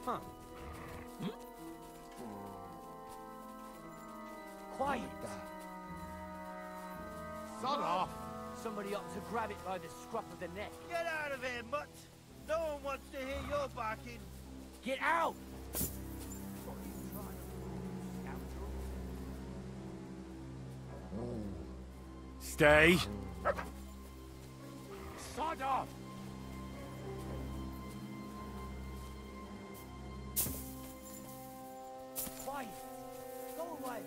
Huh. Quiet. Sod off! Somebody ought to grab it by the scruff of the neck. Get out of here, mutt! No one wants to hear your barking. Get out! Stay. Sod off! Quiet! Go away!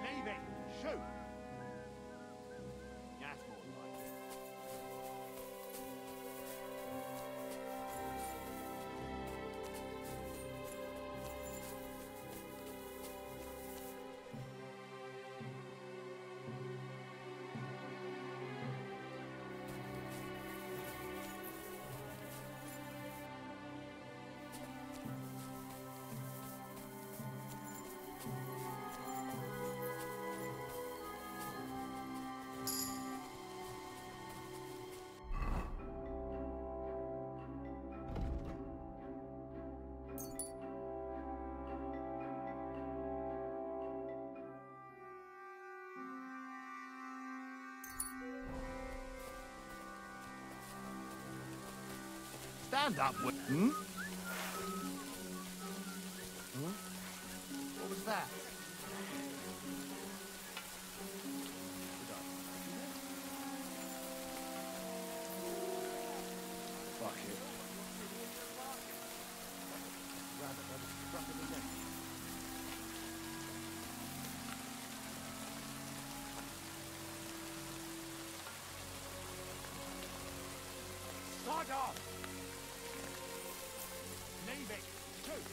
Leave it! Shoot! That's more like it. Stand up, Hmm? What was that? Fuck it. Grab it by the scruff of the neck. Sod off! Leave it! Shoot!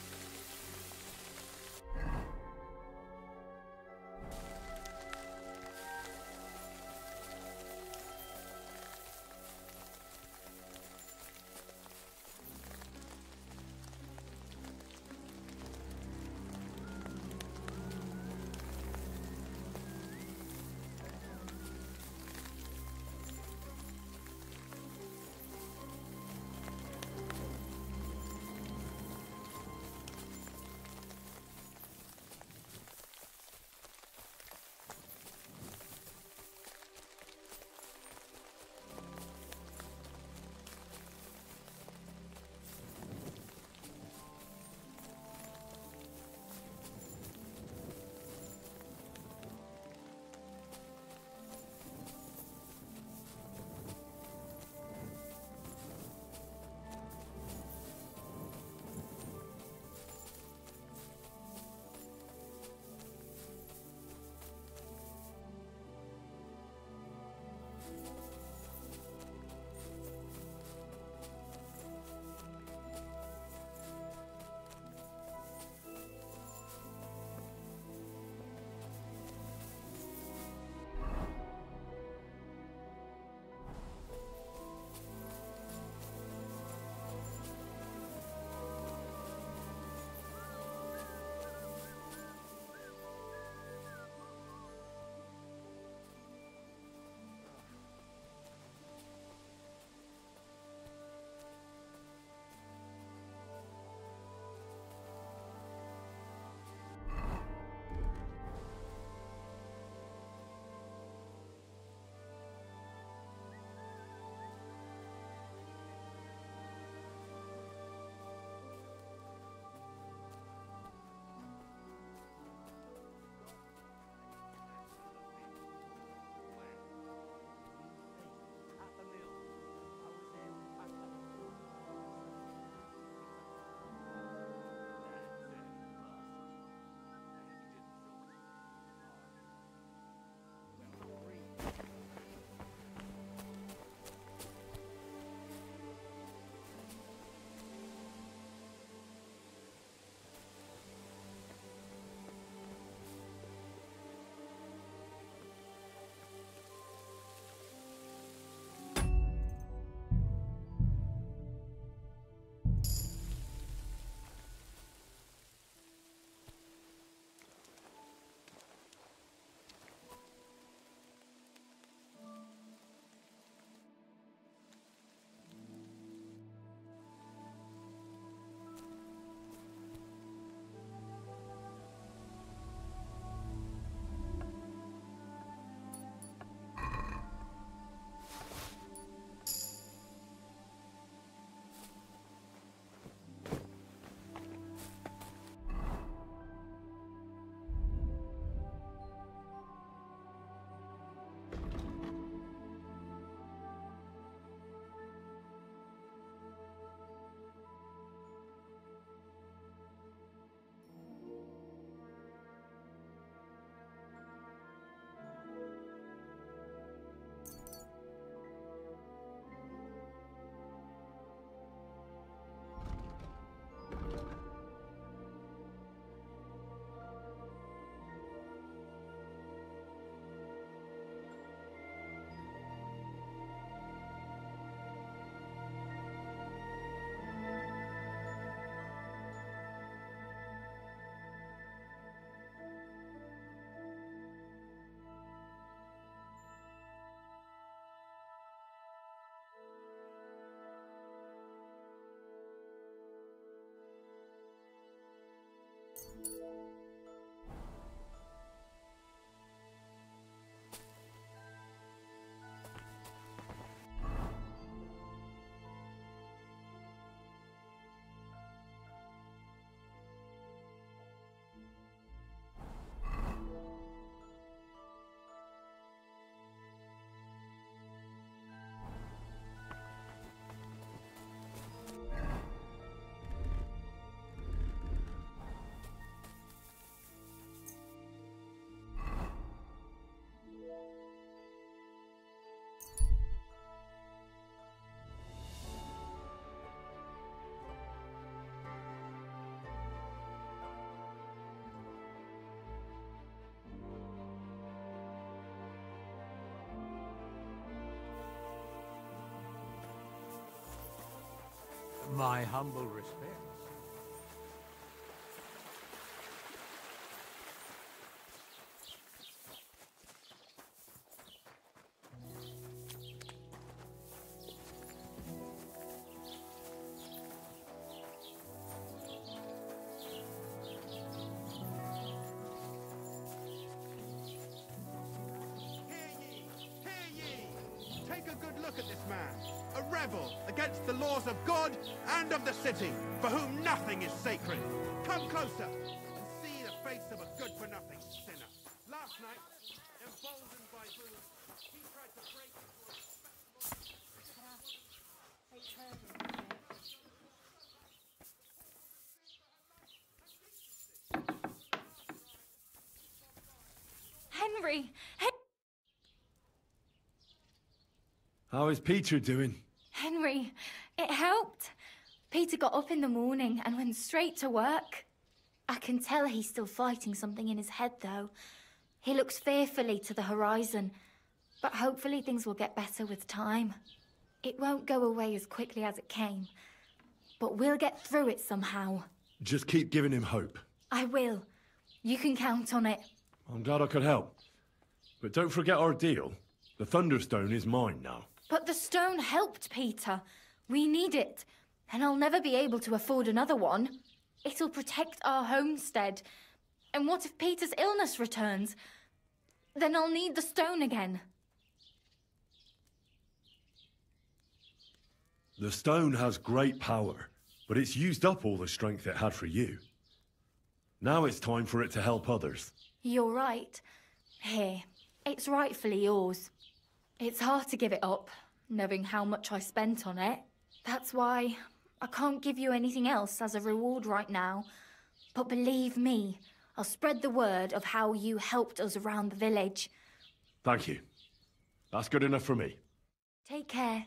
My humble respects. Take a good look at this man, a rebel against the laws of God and of the city, for whom nothing is sacred. Come closer and see the face of a good-for-nothing sinner. Last night, emboldened by booze, he tried to break Henry! How is Peter doing? Henry, it helped. Peter got up in the morning and went straight to work. I can tell he's still fighting something in his head, though. He looks fearfully to the horizon, but hopefully things will get better with time. It won't go away as quickly as it came, but we'll get through it somehow. Just keep giving him hope. I will. You can count on it. I'm glad I could help. But don't forget our deal. The Thunderstone is mine now. But the stone helped Peter. We need it, and I'll never be able to afford another one. It'll protect our homestead. And what if Peter's illness returns? Then I'll need the stone again. The stone has great power, but it's used up all the strength it had for you. Now it's time for it to help others. You're right. Here, it's rightfully yours. It's hard to give it up, knowing how much I spent on it. That's why I can't give you anything else as a reward right now. But believe me, I'll spread the word of how you helped us around the village. Thank you. That's good enough for me. Take care.